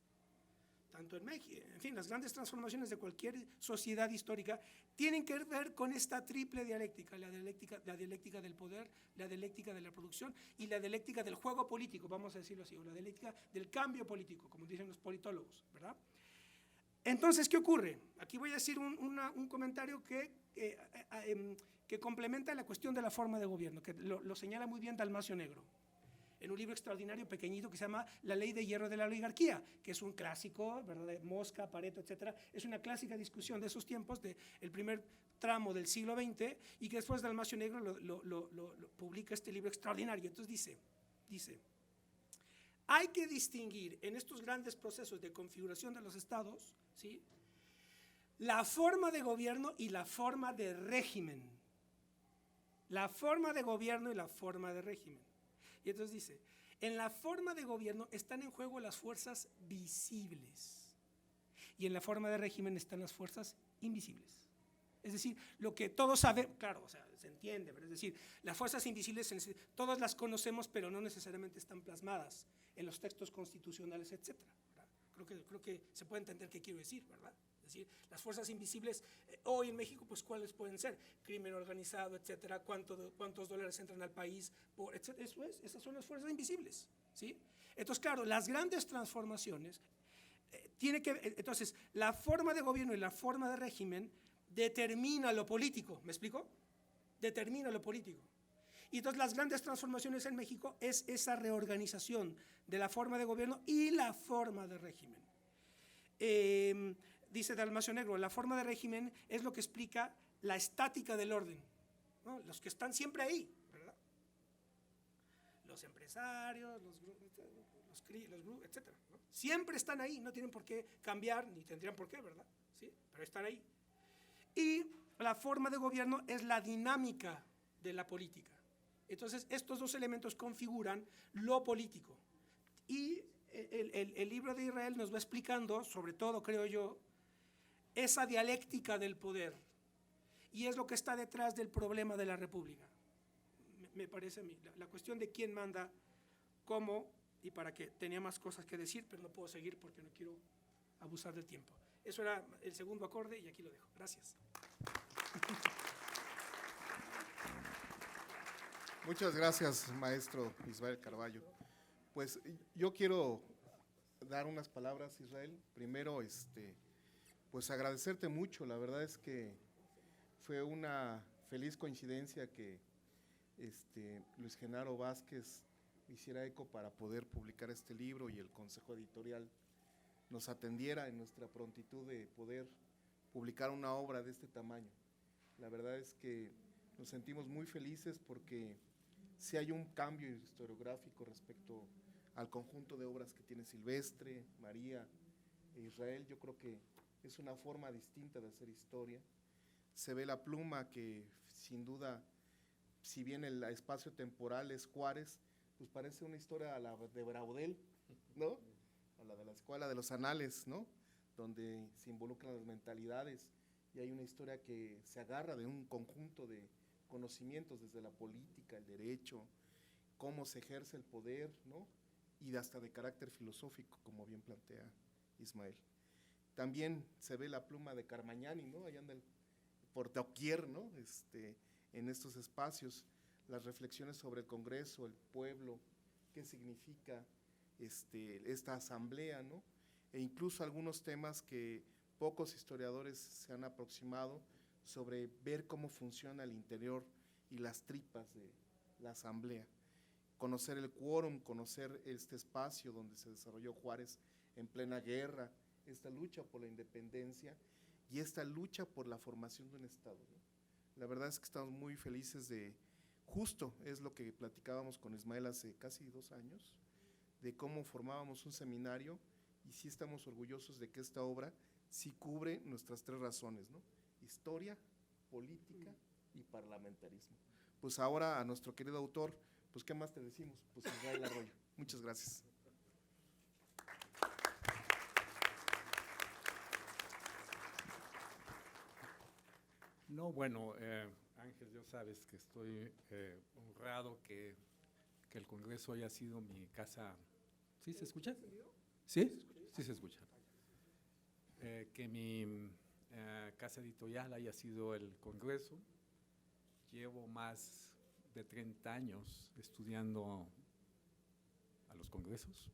tanto en México, en fin, las grandes transformaciones de cualquier sociedad histórica tienen que ver con esta triple dialéctica, la dialéctica del poder, la dialéctica de la producción y la dialéctica del juego político, vamos a decirlo así, o la dialéctica del cambio político, como dicen los politólogos, ¿verdad? Entonces, ¿qué ocurre? Aquí voy a decir un comentario que complementa la cuestión de la forma de gobierno, que lo señala muy bien Dalmacio Negro, en un libro extraordinario, pequeñito, que se llama La ley de hierro de la oligarquía, que es un clásico, ¿verdad?, de Mosca, Pareto, etcétera. Es una clásica discusión de esos tiempos, del primer tramo del siglo XX, y que después Dalmacio Negro lo publica este libro extraordinario. Entonces dice, hay que distinguir en estos grandes procesos de configuración de los estados, ¿sí?, la forma de gobierno y la forma de régimen. la forma de gobierno y la forma de régimen. Y entonces dice, en la forma de gobierno están en juego las fuerzas visibles y en la forma de régimen están las fuerzas invisibles. Es decir, lo que todos sabemos, claro, o sea, se entiende, pero es decir, las fuerzas invisibles, todas las conocemos, pero no necesariamente están plasmadas en los textos constitucionales, etc. Creo que se puede entender qué quiero decir, ¿verdad? Es decir, las fuerzas invisibles, hoy en México, pues, ¿cuáles pueden ser? Crimen organizado, etcétera, cuántos dólares entran al país, etcétera. Eso es, esas son las fuerzas invisibles, ¿sí? Entonces, claro, las grandes transformaciones, entonces, la forma de gobierno y la forma de régimen determina lo político, ¿me explico? Determina lo político. Y entonces las grandes transformaciones en México es esa reorganización de la forma de gobierno y la forma de régimen. Dice Dalmacio Negro, la forma de régimen es lo que explica la estática del orden, ¿no? Los que están siempre ahí, ¿verdad? Los empresarios, los grupos, etcétera, ¿no? Siempre están ahí, no tienen por qué cambiar, ni tendrían por qué, ¿verdad? ¿Sí? Pero están ahí. Y la forma de gobierno es la dinámica de la política. Entonces, estos dos elementos configuran lo político. Y el libro de Israel nos va explicando, sobre todo, creo yo, esa dialéctica del poder. Y es lo que está detrás del problema de la República. Me parece a mí. La cuestión de quién manda, cómo y para qué. Tenía más cosas que decir, pero no puedo seguir porque no quiero abusar del tiempo. Eso era el segundo acorde y aquí lo dejo. Gracias. Muchas gracias, maestro Israel Carballo. Pues yo quiero dar unas palabras, Israel. Primero, pues agradecerte mucho. La verdad es que fue una feliz coincidencia que Luis Genaro Vázquez hiciera eco para poder publicar este libro y el Consejo Editorial nos atendiera en nuestra prontitud de poder publicar una obra de este tamaño. La verdad es que nos sentimos muy felices porque sí hay un cambio historiográfico respecto al conjunto de obras que tiene Silvestre, María e Israel. Yo creo que es una forma distinta de hacer historia. Se ve la pluma que sin duda, si bien el espacio temporal es Juárez, pues parece una historia a la de Braudel, ¿no? A la de la Escuela de los Anales, ¿no? Donde se involucran las mentalidades y hay una historia que se agarra de un conjunto de conocimientos desde la política, el derecho, cómo se ejerce el poder, ¿no? Y hasta de carácter filosófico, como bien plantea Ismael. También se ve la pluma de Carmagnani, ¿no? Allá anda por doquier, ¿no? En estos espacios, las reflexiones sobre el Congreso, el pueblo, qué significa esta asamblea, ¿no? E incluso algunos temas que pocos historiadores se han aproximado sobre ver cómo funciona el interior y las tripas de la asamblea. Conocer el quórum, conocer este espacio donde se desarrolló Juárez en plena guerra, esta lucha por la independencia y esta lucha por la formación de un Estado, ¿no? La verdad es que estamos muy felices de, justo es lo que platicábamos con Ismael hace casi 2 años, de cómo formábamos un seminario y sí estamos orgullosos de que esta obra sí cubre nuestras 3 razones, ¿no? Historia, política y parlamentarismo. Pues ahora a nuestro querido autor, pues ¿qué más te decimos? Pues Israel Arroyo. Muchas gracias. No, bueno, Ángel, ya sabes que estoy honrado que el Congreso haya sido mi casa. ¿Sí se escucha? ¿Sí? Sí se escucha. Que mi casa editorial haya sido el Congreso. Llevo más de 30 años estudiando a los congresos.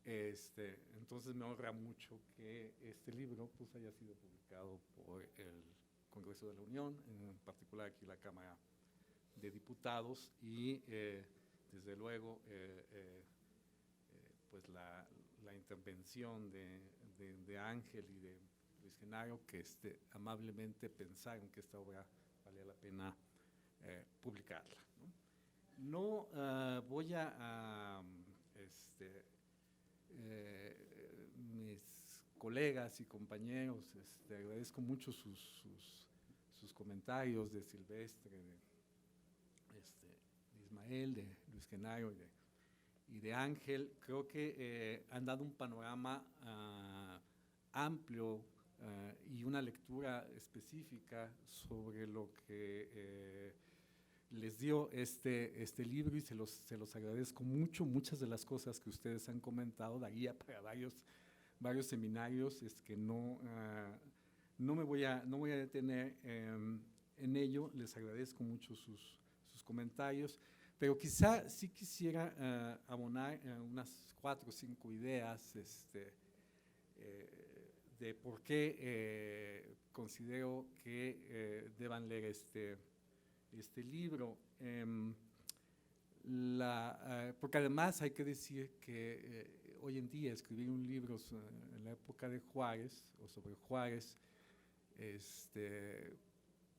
Entonces me honra mucho que este libro pues, haya sido publicado por el Congreso de la Unión, en particular aquí la Cámara de Diputados y desde luego pues la intervención de Ángel y de Luis Genaro que amablemente pensaron que esta obra valía la pena publicarla, ¿no? Voy a mis colegas y compañeros, agradezco mucho sus comentarios de Silvestre, de Ismael, de Luis Genaro y de Ángel. Creo que han dado un panorama amplio y una lectura específica sobre lo que les dio este libro, y se los agradezco mucho. Muchas de las cosas que ustedes han comentado daría para varios seminarios, es que no me voy a detener en ello. Les agradezco mucho sus comentarios, pero quizá sí quisiera abonar unas 4 o 5 ideas de por qué considero que deban leer este libro. Porque además hay que decir que hoy en día escribir un libro en la época de Juárez o sobre Juárez,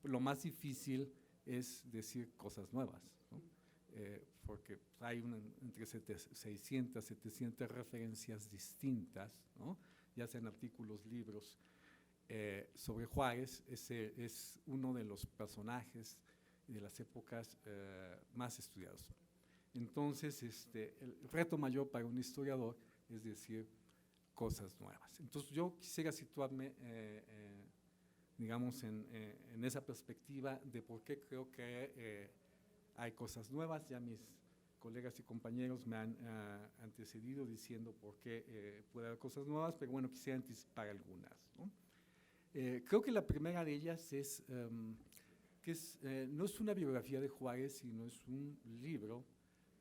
lo más difícil es decir cosas nuevas, ¿no? Porque hay entre 600, 700 referencias distintas, ¿no? Ya sean artículos, libros, sobre Juárez. Ese es uno de los personajes de las épocas más estudiados. Entonces, el reto mayor para un historiador es decir cosas nuevas. Entonces, yo quisiera situarme, digamos, en esa perspectiva de por qué creo que hay cosas nuevas. Ya mis colegas y compañeros me han antecedido diciendo por qué puede haber cosas nuevas, pero bueno, quisiera anticipar algunas, ¿no? Creo que la primera de ellas es que no es una biografía de Juárez, sino es un libro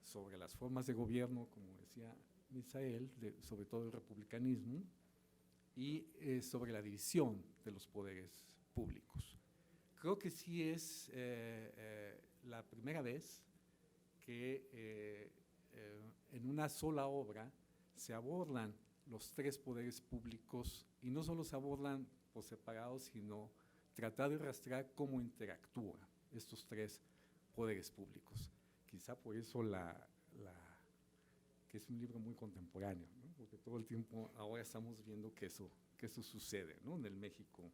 sobre las formas de gobierno, como decía Misael, sobre todo el republicanismo, y sobre la división de los poderes públicos. Creo que sí es la primera vez que en una sola obra se abordan los 3 poderes públicos, y no solo se abordan por separado, sino tratar de rastrear cómo interactúan estos 3 poderes públicos. Quizá por eso que es un libro muy contemporáneo, ¿no? Porque todo el tiempo ahora estamos viendo que eso sucede, ¿no? En el México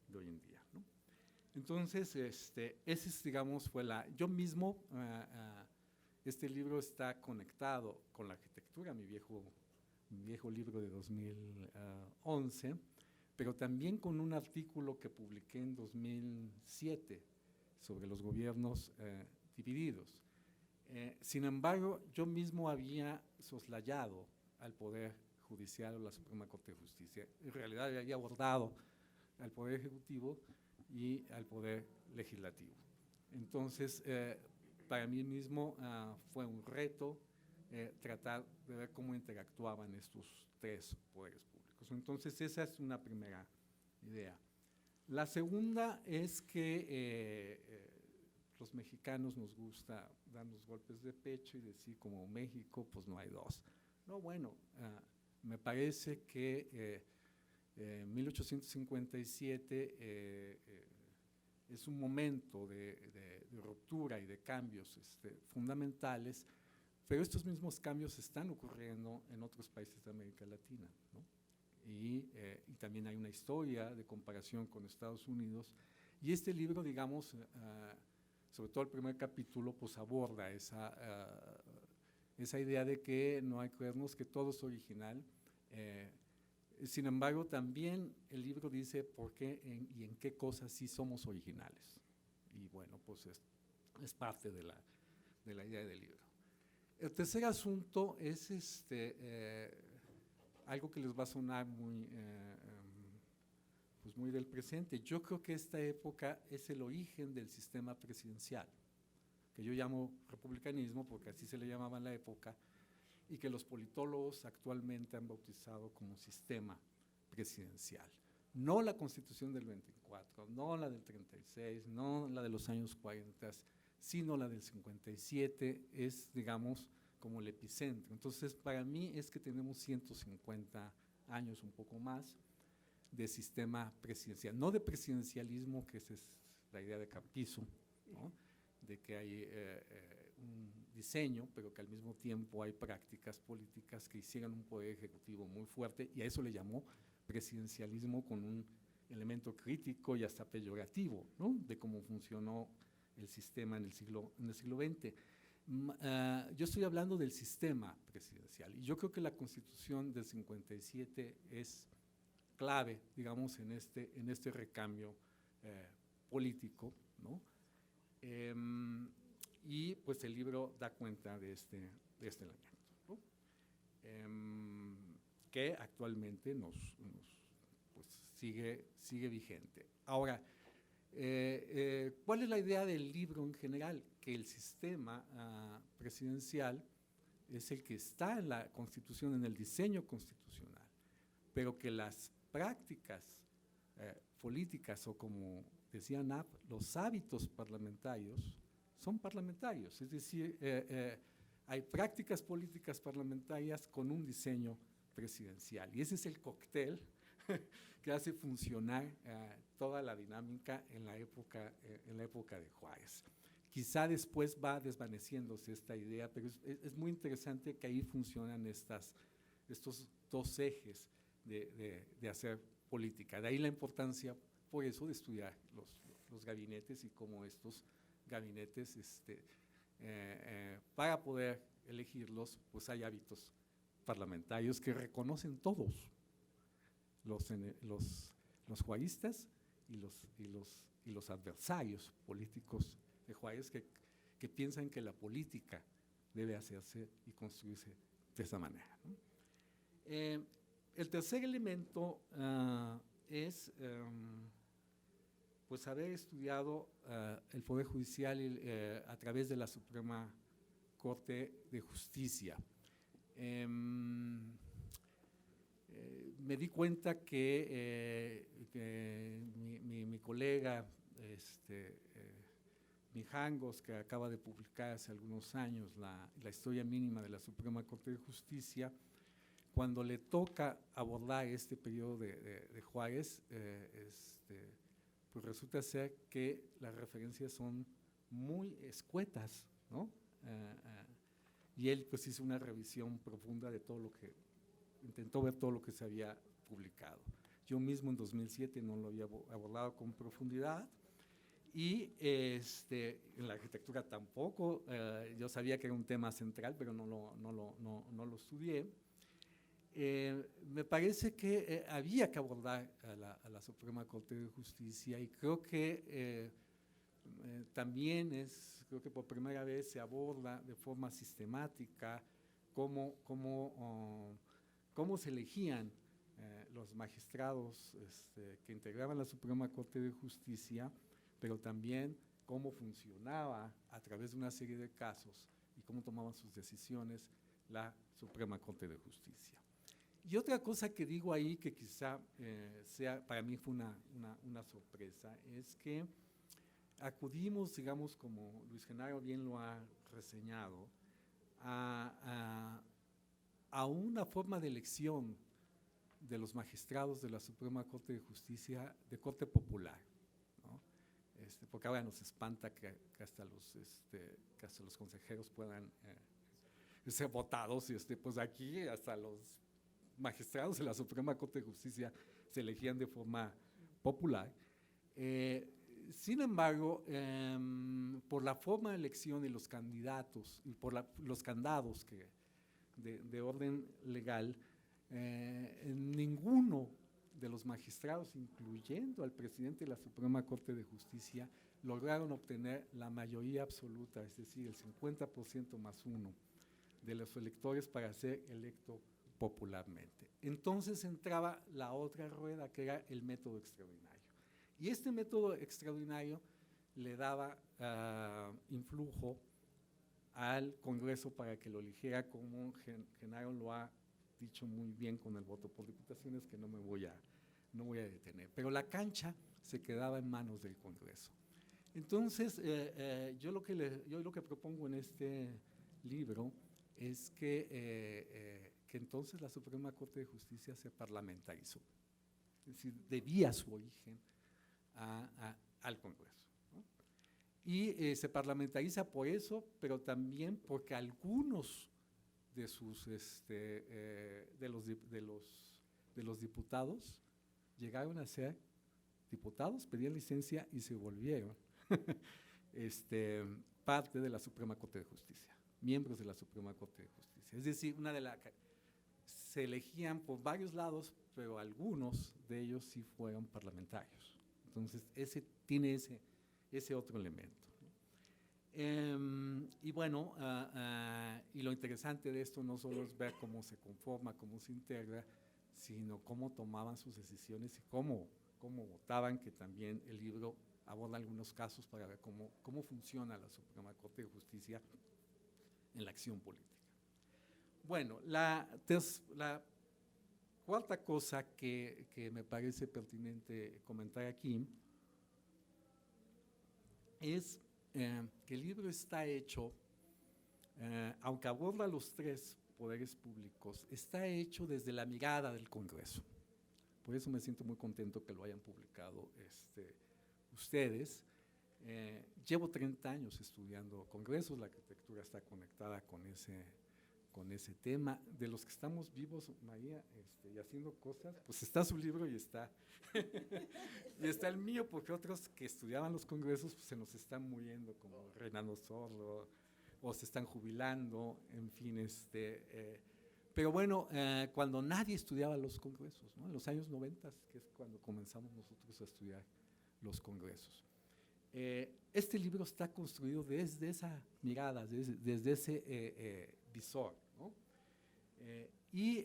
de hoy en día, ¿no? Entonces, ese es, digamos, yo mismo, este libro está conectado con la arquitectura, mi viejo libro de 2011, pero también con un artículo que publiqué en 2007 sobre los gobiernos divididos. Sin embargo, yo mismo había soslayado al Poder Judicial o la Suprema Corte de Justicia. En realidad había abordado al Poder Ejecutivo y al Poder Legislativo. Entonces, para mí mismo fue un reto tratar de ver cómo interactuaban estos 3 poderes públicos. Entonces, esa es una primera idea. La segunda es que los mexicanos nos gusta darnos golpes de pecho y decir, como México, pues no hay 2. No, bueno, me parece que 1857 es un momento de ruptura y de cambios fundamentales, pero estos mismos cambios están ocurriendo en otros países de América Latina, ¿no? Y también hay una historia de comparación con Estados Unidos, y este libro, digamos, sobre todo el primer capítulo, pues aborda esa idea de que no hay que creernos que todo es original. Sin embargo, también el libro dice por qué y en qué cosas sí somos originales. Y bueno, pues es parte de la idea del libro. El tercer asunto es algo que les va a sonar pues muy del presente. Yo creo que esta época es el origen del sistema presidencial, que yo llamo republicanismo porque así se le llamaba en la época, y que los politólogos actualmente han bautizado como sistema presidencial. No la Constitución del 24, no la del 36, no la de los años 40, sino la del 57, es, digamos, como el epicentro. Entonces, para mí es que tenemos 150 años, un poco más, de sistema presidencial. No de presidencialismo, que esa es la idea de Carpizo, ¿no? De que hay un diseño, pero que al mismo tiempo hay prácticas políticas que hicieron un poder ejecutivo muy fuerte, y a eso le llamó presidencialismo con un elemento crítico y hasta peyorativo, ¿no? De cómo funcionó el sistema en el siglo XX. Yo estoy hablando del sistema presidencial y yo creo que la Constitución del 57 es clave, digamos, en este recambio político, ¿no? Y pues el libro da cuenta de este elemento, ¿no? Que actualmente pues sigue vigente. Ahora, ¿cuál es la idea del libro en general? Que el sistema presidencial es el que está en la Constitución, en el diseño constitucional, pero que las prácticas políticas, o como decía Knapp, los hábitos parlamentarios son parlamentarios, es decir, hay prácticas políticas parlamentarias con un diseño presidencial, y ese es el cóctel que hace funcionar toda la dinámica en la época de Juárez. Quizá después va desvaneciéndose esta idea, pero es muy interesante que ahí funcionan estos dos ejes de hacer política. De ahí la importancia, por eso, de estudiar los gabinetes y cómo estos gabinetes, para poder elegirlos, pues hay hábitos parlamentarios que reconocen todos, los juaristas y los adversarios políticos de Juárez, que piensan que la política debe hacerse y construirse de esa manera, ¿no? El tercer elemento es pues haber estudiado el Poder Judicial a través de la Suprema Corte de Justicia. Me di cuenta que mi colega Mijangos, que acaba de publicar hace algunos años la historia mínima de la Suprema Corte de Justicia, cuando le toca abordar este periodo de Juárez, pues resulta ser que las referencias son muy escuetas, ¿no? Y él pues hizo una revisión profunda de todo lo que, intentó ver todo lo que se había publicado. Yo mismo en 2007 no lo había abordado con profundidad, y en la arquitectura tampoco. Yo sabía que era un tema central, pero no lo estudié. Me parece que había que abordar a la Suprema Corte de Justicia, y creo que también creo que por primera vez se aborda de forma sistemática cómo se elegían los magistrados que integraban la Suprema Corte de Justicia, pero también cómo funcionaba a través de una serie de casos y cómo tomaban sus decisiones la Suprema Corte de Justicia. Y otra cosa que digo ahí, que quizá para mí fue una sorpresa, es que acudimos, digamos, como Luis Genaro bien lo ha reseñado, a una forma de elección de los magistrados de la Suprema Corte de Justicia de corte popular, ¿no? Porque ahora nos espanta que hasta los consejeros puedan ser votados, y pues aquí hasta los magistrados de la Suprema Corte de Justicia se elegían de forma popular. Sin embargo, por la forma de elección de los candidatos y por los candados de orden legal, ninguno de los magistrados, incluyendo al presidente de la Suprema Corte de Justicia, lograron obtener la mayoría absoluta, es decir, el 50% más uno de los electores para ser electo popularmente. Entonces entraba la otra rueda, que era el método extraordinario. Y este método extraordinario le daba influjo al Congreso para que lo eligiera, como Genaro lo ha dicho muy bien, con el voto por diputaciones, que no voy a detener. Pero la cancha se quedaba en manos del Congreso. Entonces, yo lo que propongo en este libro es que entonces la Suprema Corte de Justicia se parlamentarizó. Es decir, debía su origen al Congreso, ¿no? Y se parlamentariza por eso, pero también porque algunos de los diputados llegaron a ser diputados, pedían licencia y se volvieron parte de la Suprema Corte de Justicia, miembros de la Suprema Corte de Justicia. Es decir, se elegían por varios lados, pero algunos de ellos sí fueron parlamentarios. Entonces, tiene ese otro elemento. Y bueno, y lo interesante de esto no solo es ver cómo se conforma, cómo se integra, sino cómo tomaban sus decisiones y cómo votaban, que también el libro aborda algunos casos para ver cómo funciona la Suprema Corte de Justicia en la acción política. Bueno, la cuarta cosa que me parece pertinente comentar aquí es que el libro está hecho, aunque aborda los tres poderes públicos, está hecho desde la mirada del Congreso. Por eso me siento muy contento que lo hayan publicado ustedes. Llevo 30 años estudiando congresos, la arquitectura está conectada con ese tema. De los que estamos vivos, María, y haciendo cosas, pues está su libro y está el mío, porque otros que estudiaban los congresos pues se nos están muriendo, como Reynaldo Sorlo, o se están jubilando, en fin. Pero bueno, cuando nadie estudiaba los congresos, ¿no? En los años 90, que es cuando comenzamos nosotros a estudiar los congresos. Este libro está construido desde esa mirada, desde ese visor, ¿no? Y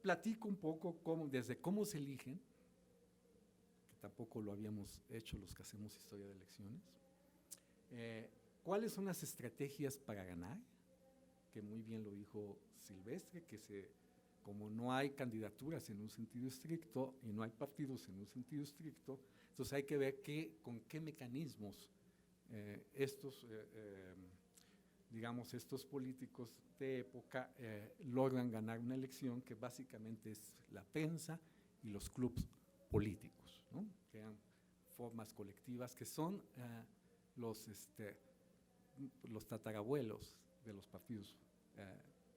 platico un poco desde cómo se eligen, que tampoco lo habíamos hecho los que hacemos historia de elecciones, cuáles son las estrategias para ganar, que muy bien lo dijo Silvestre, como no hay candidaturas en un sentido estricto y no hay partidos en un sentido estricto, entonces hay que ver con qué mecanismos estos políticos de época logran ganar una elección, que básicamente es la prensa y los clubes políticos, ¿no? Crean formas colectivas que son los tatarabuelos de los partidos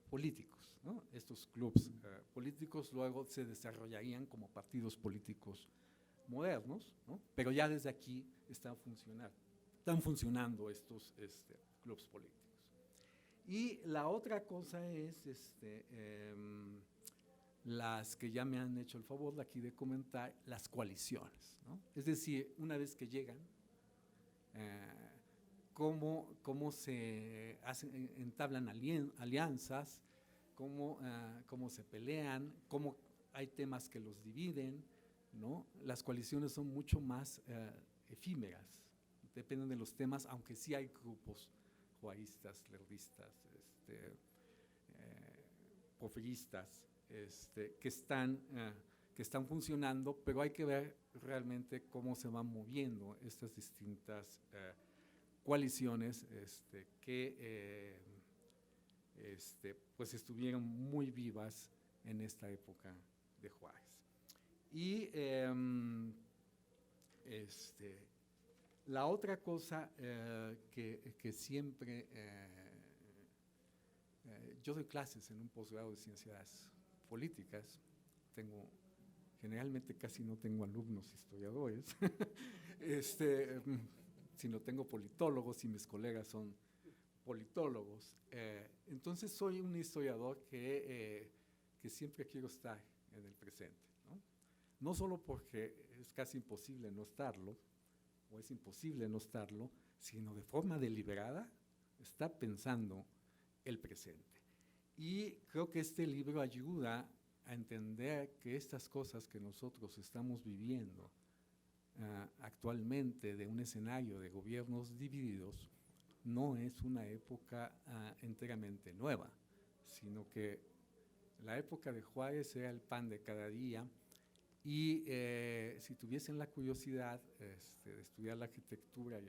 políticos, ¿no? Estos clubes políticos luego se desarrollarían como partidos políticos modernos, ¿no? Pero ya desde aquí están funcionando estos clubes políticos. Y la otra cosa es las que ya me han hecho el favor de aquí de comentar, las coaliciones, ¿no? Es decir, una vez que llegan, cómo se entablan alianzas, cómo se pelean, cómo hay temas que los dividen, ¿no? Las coaliciones son mucho más efímeras, dependen de los temas, aunque sí hay grupos juaristas, lerdistas, porfiristas, que están funcionando, pero hay que ver realmente cómo se van moviendo estas distintas coaliciones que pues estuvieron muy vivas en esta época de Juárez. Y la otra cosa que siempre, yo doy clases en un posgrado de ciencias políticas, generalmente casi no tengo alumnos historiadores, sino tengo politólogos y mis colegas son politólogos. Entonces soy un historiador que siempre quiero estar en el presente, ¿no? No solo porque es casi imposible no estarlo, o es imposible no estarlo, sino de forma deliberada está pensando el presente. Y creo que este libro ayuda a entender que estas cosas que nosotros estamos viviendo actualmente, de un escenario de gobiernos divididos, no es una época enteramente nueva, sino que la época de Juárez era el pan de cada día. Y si tuviesen la curiosidad de estudiar la arquitectura,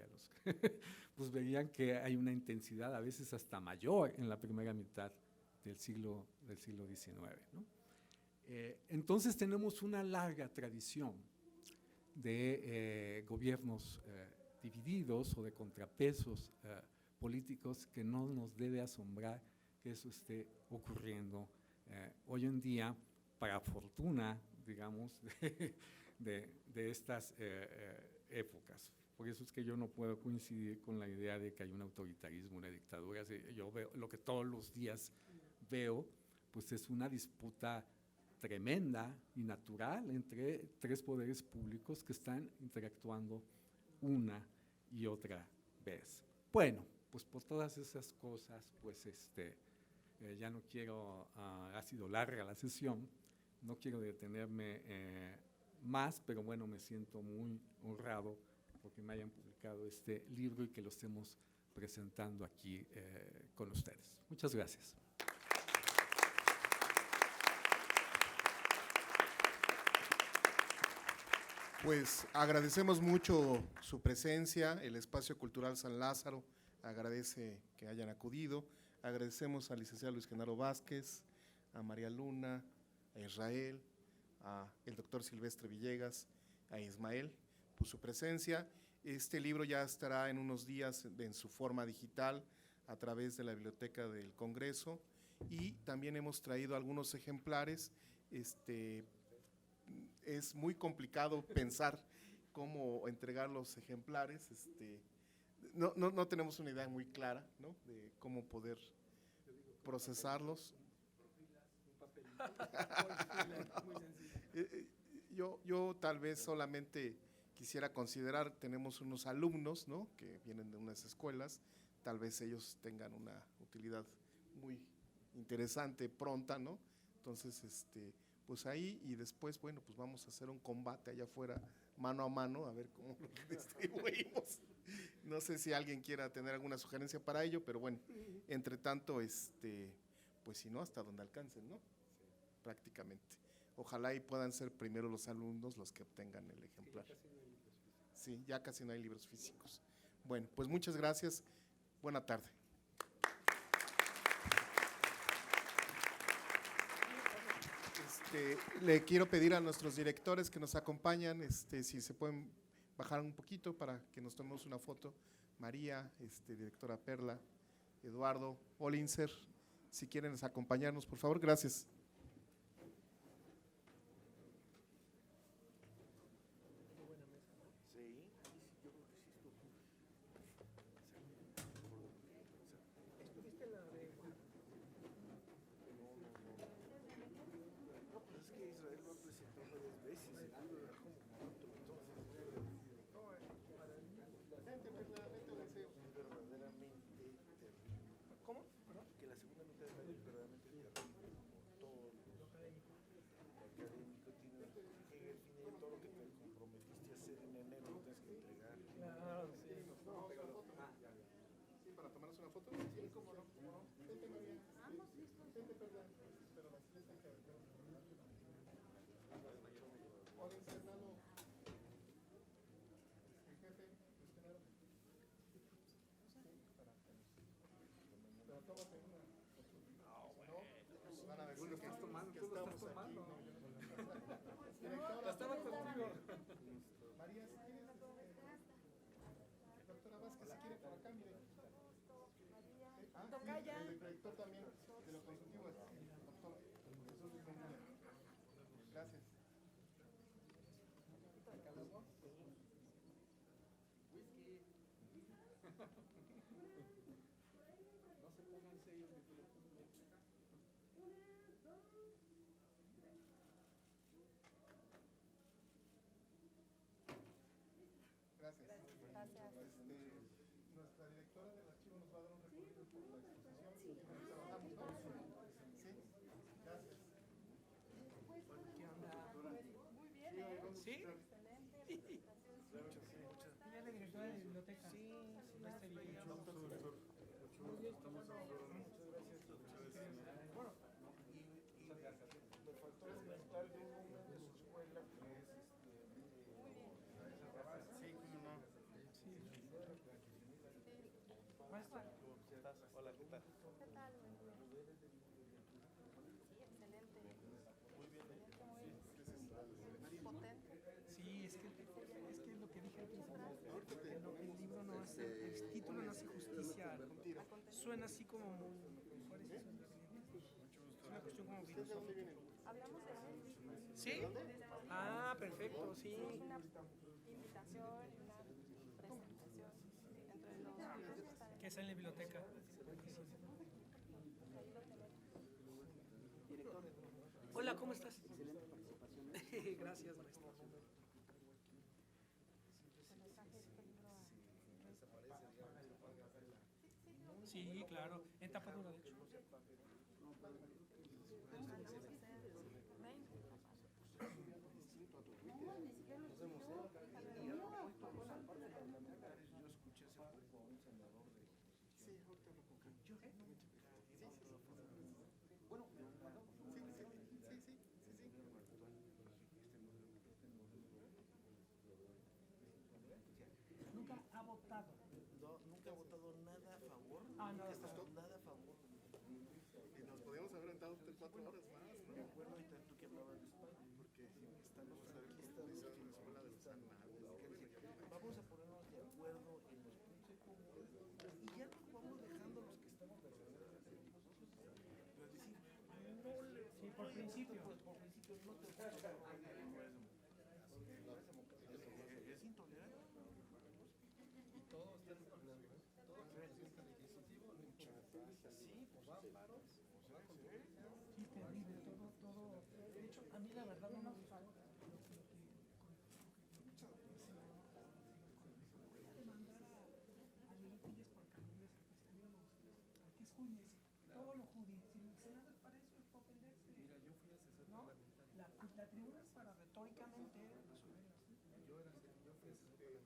pues verían que hay una intensidad a veces hasta mayor en la primera mitad del siglo XIX, ¿no? Entonces tenemos una larga tradición de gobiernos divididos o de contrapesos políticos, que no nos debe asombrar que eso esté ocurriendo hoy en día, para fortuna, digamos, de estas épocas. Por eso es que yo no puedo coincidir con la idea de que hay un autoritarismo, una dictadura. Yo veo lo que todos los días veo, pues es una disputa tremenda y natural entre tres poderes públicos que están interactuando una y otra vez. Bueno, pues por todas esas cosas, pues ya no quiero, ha sido larga la sesión, no quiero detenerme más, pero bueno, me siento muy honrado porque me hayan publicado este libro y que lo estemos presentando aquí con ustedes. Muchas gracias. Pues agradecemos mucho su presencia, el Espacio Cultural San Lázaro agradece que hayan acudido, agradecemos al licenciado Luis Genaro Vázquez, a María Luna, a Israel, a el doctor Silvestre Villegas, a Ismael, por su presencia. Este libro ya estará en unos días en su forma digital a través de la Biblioteca del Congreso y también hemos traído algunos ejemplares. Es muy complicado pensar cómo entregar los ejemplares, no tenemos una idea muy clara, ¿no?, de cómo poder procesarlos. Yo tal vez solamente quisiera considerar, tenemos unos alumnos, ¿no?, que vienen de unas escuelas, tal vez ellos tengan una utilidad muy interesante, pronta, ¿no? Entonces, pues ahí, y después, bueno, pues vamos a hacer un combate allá afuera, mano a mano, a ver cómo lo distribuimos. No sé si alguien quiera tener alguna sugerencia para ello, pero bueno, entre tanto, pues si no, hasta donde alcancen, ¿no? Prácticamente. Ojalá y puedan ser primero los alumnos los que obtengan el ejemplar. Sí, ya casi no hay libros físicos. Bueno, pues muchas gracias. Buena tarde. Le quiero pedir a nuestros directores que nos acompañan, si se pueden bajar un poquito para que nos tomemos una foto. María, directora Perla, Eduardo, Olinser, si quieren acompañarnos, por favor, gracias. El director también de lo consultivo, doctor Jesús Luis Mendoza. Gracias. Nuestra directora del archivo nos va a dar un recorrido por la exposición y trabajamos, ¿no? Sí, gracias. Muy bien, ¿Sí? Excelente. Ella es la directora de la biblioteca. Sí, Silvestre Villegas. Muchas gracias. Bueno, y me faltó comentar de un alumno de su escuela que es Sí, cómo no. Maestra. Hola, ¿qué tal? ¿Qué tal? Sí, excelente. Muy bien. Muy potente. Sí, es que lo que dije al principio, que el libro no hace, el título no hace justicia al contenido. Suena así como muy, ¿cuál es eso? Es una cuestión como filosófica. Hablamos de él. ¿Sí? Desde Ah, perfecto, sí. Hicimos una invitación y una presentación entre los libros que están en Que está en la biblioteca. Hola, ¿cómo estás? Excelente participación. Gracias, maestro. Sí, claro, en tapa dura, de hecho. Nunca ha votado. No, nunca he votado nada a favor. Ah, nada a Nada favor. a favor. Y nos podíamos haber aventado 4 horas más, ¿no? Me acuerdo ahorita tú que hablabas de España, porque están los franquistas, los nacionalistas. Vamos a ponernos de acuerdo en los puntos comunes y ya nos vamos dejando los que estamos verdaderamente peligrosos. Pero decir, no le Sí, por principio. por principio no te voto a favor, no es democracia. Es intolerante. Y todos están opinando, ¿eh? Todos se sienten iniciativa, sí, pues van paros. Sí, terrible, todo. De hecho, a mí la verdad no me gustó. Todo lo judío. Si el Senado es para eso, es para ofenderse. Mira, yo fui asesor ¿No? parlamentario. La tribuna es para retóricamente resolver el asunto. Yo fui asesor parlamentario.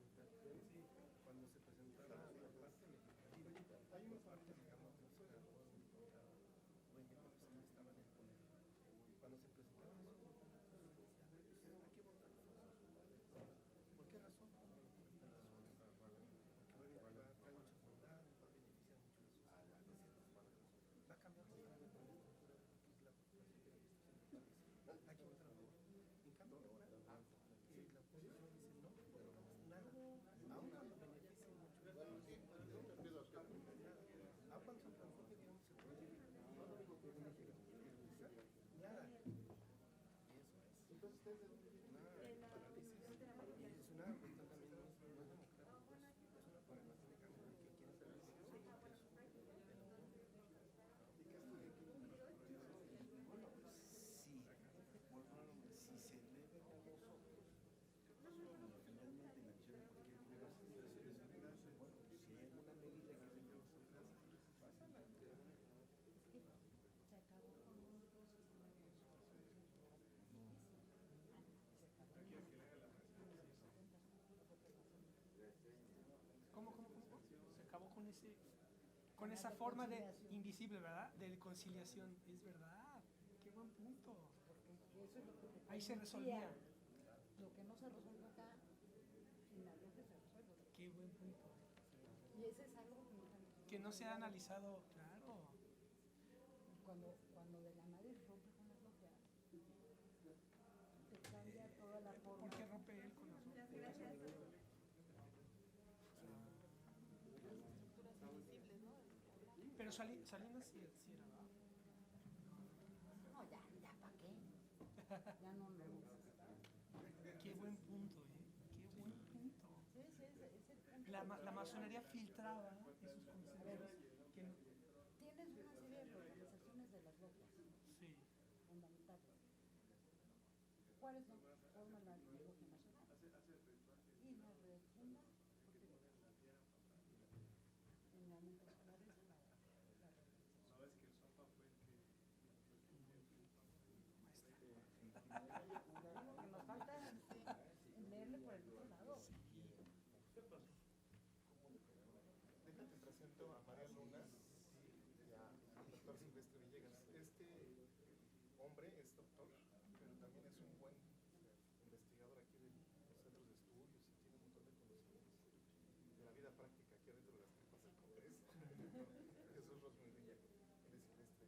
Sí, cuando se presentaba la parte legislativa, hay una parte, digamos, de los senadores, diputados, 20 personas estaban en poder. Cuando se presentaban esos documentos, decían, hay que votar. ¿Por qué razón? Porque va a traer muchas bondades, va a beneficiar mucho a la sociedad. Va a cambiar totalmente la hay que votar a favor. En cambio ahora, la oposición dice no, nada, aun cuando beneficie mucho. Aun cuando se transforme, digamos, se puede no lo único que beneficia nada. Y eso es. Entonces, ¿ustedes de dónde vienen? Una parálisis. Y es una cuestión también no es democrática, es una población de cambio que quiere saber si es un peso de la ¿Y qué estudia aquí? Si se debe a nosotros, finalmente la acción de cualquier gobierno, bueno, si hay alguna medida que se debe ¿Cómo? Se acabó con esa forma de invisible, ¿verdad? De conciliación. Es verdad. Qué buen punto. Eso es lo que te Ahí se resolvía. Lo que no se resuelve acá, en la gente se resuelve. Qué buen punto. Y ese es algo Que no se ha analizado, claro. cuando de la madre rompe con las logias, te cambia toda la forma. ¿Por qué rompe él con las otras? Pero Salinas sí era. No, ya para qué. Ya no lo. Qué buen punto, ¿eh? Qué buen punto. Sí, ese es el punto. La masonería filtraba esos conceptos que no. Tienes una serie de organizaciones de las logias, Sí. fundamentales. ¿Cuáles son? Forman la logia nacional. Y la refunda, generalmente la refunda. Sabes que el Sopa fue el que Nos falta leerle por el otro lado. Déjate presento a María Luna y al doctor Silvestre Villegas. Este hombre es doctor, pero también es un buen investigador aquí de los centros de estudios y tiene un montón de conocimientos de la vida práctica aquí adentro de las tripas del Congreso. Jesús Rosmurilla, él es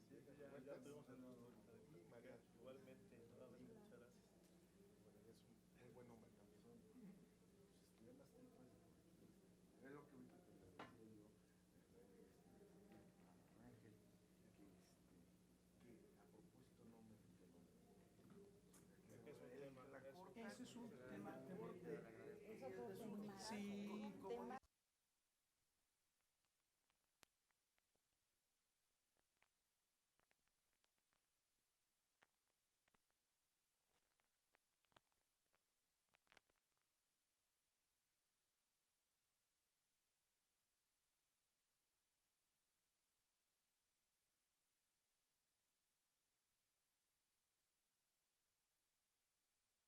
Silvestre Villegas. Ya tuvimos el honor y María. igualmente, nuevamente, muchas gracias. Bueno, ella es un muy buen hombre también. Estudiar las tripas es lo que ahorita te decía yo, Ángel, que a propósito no me fijé. Es un tema. La Corte Sí.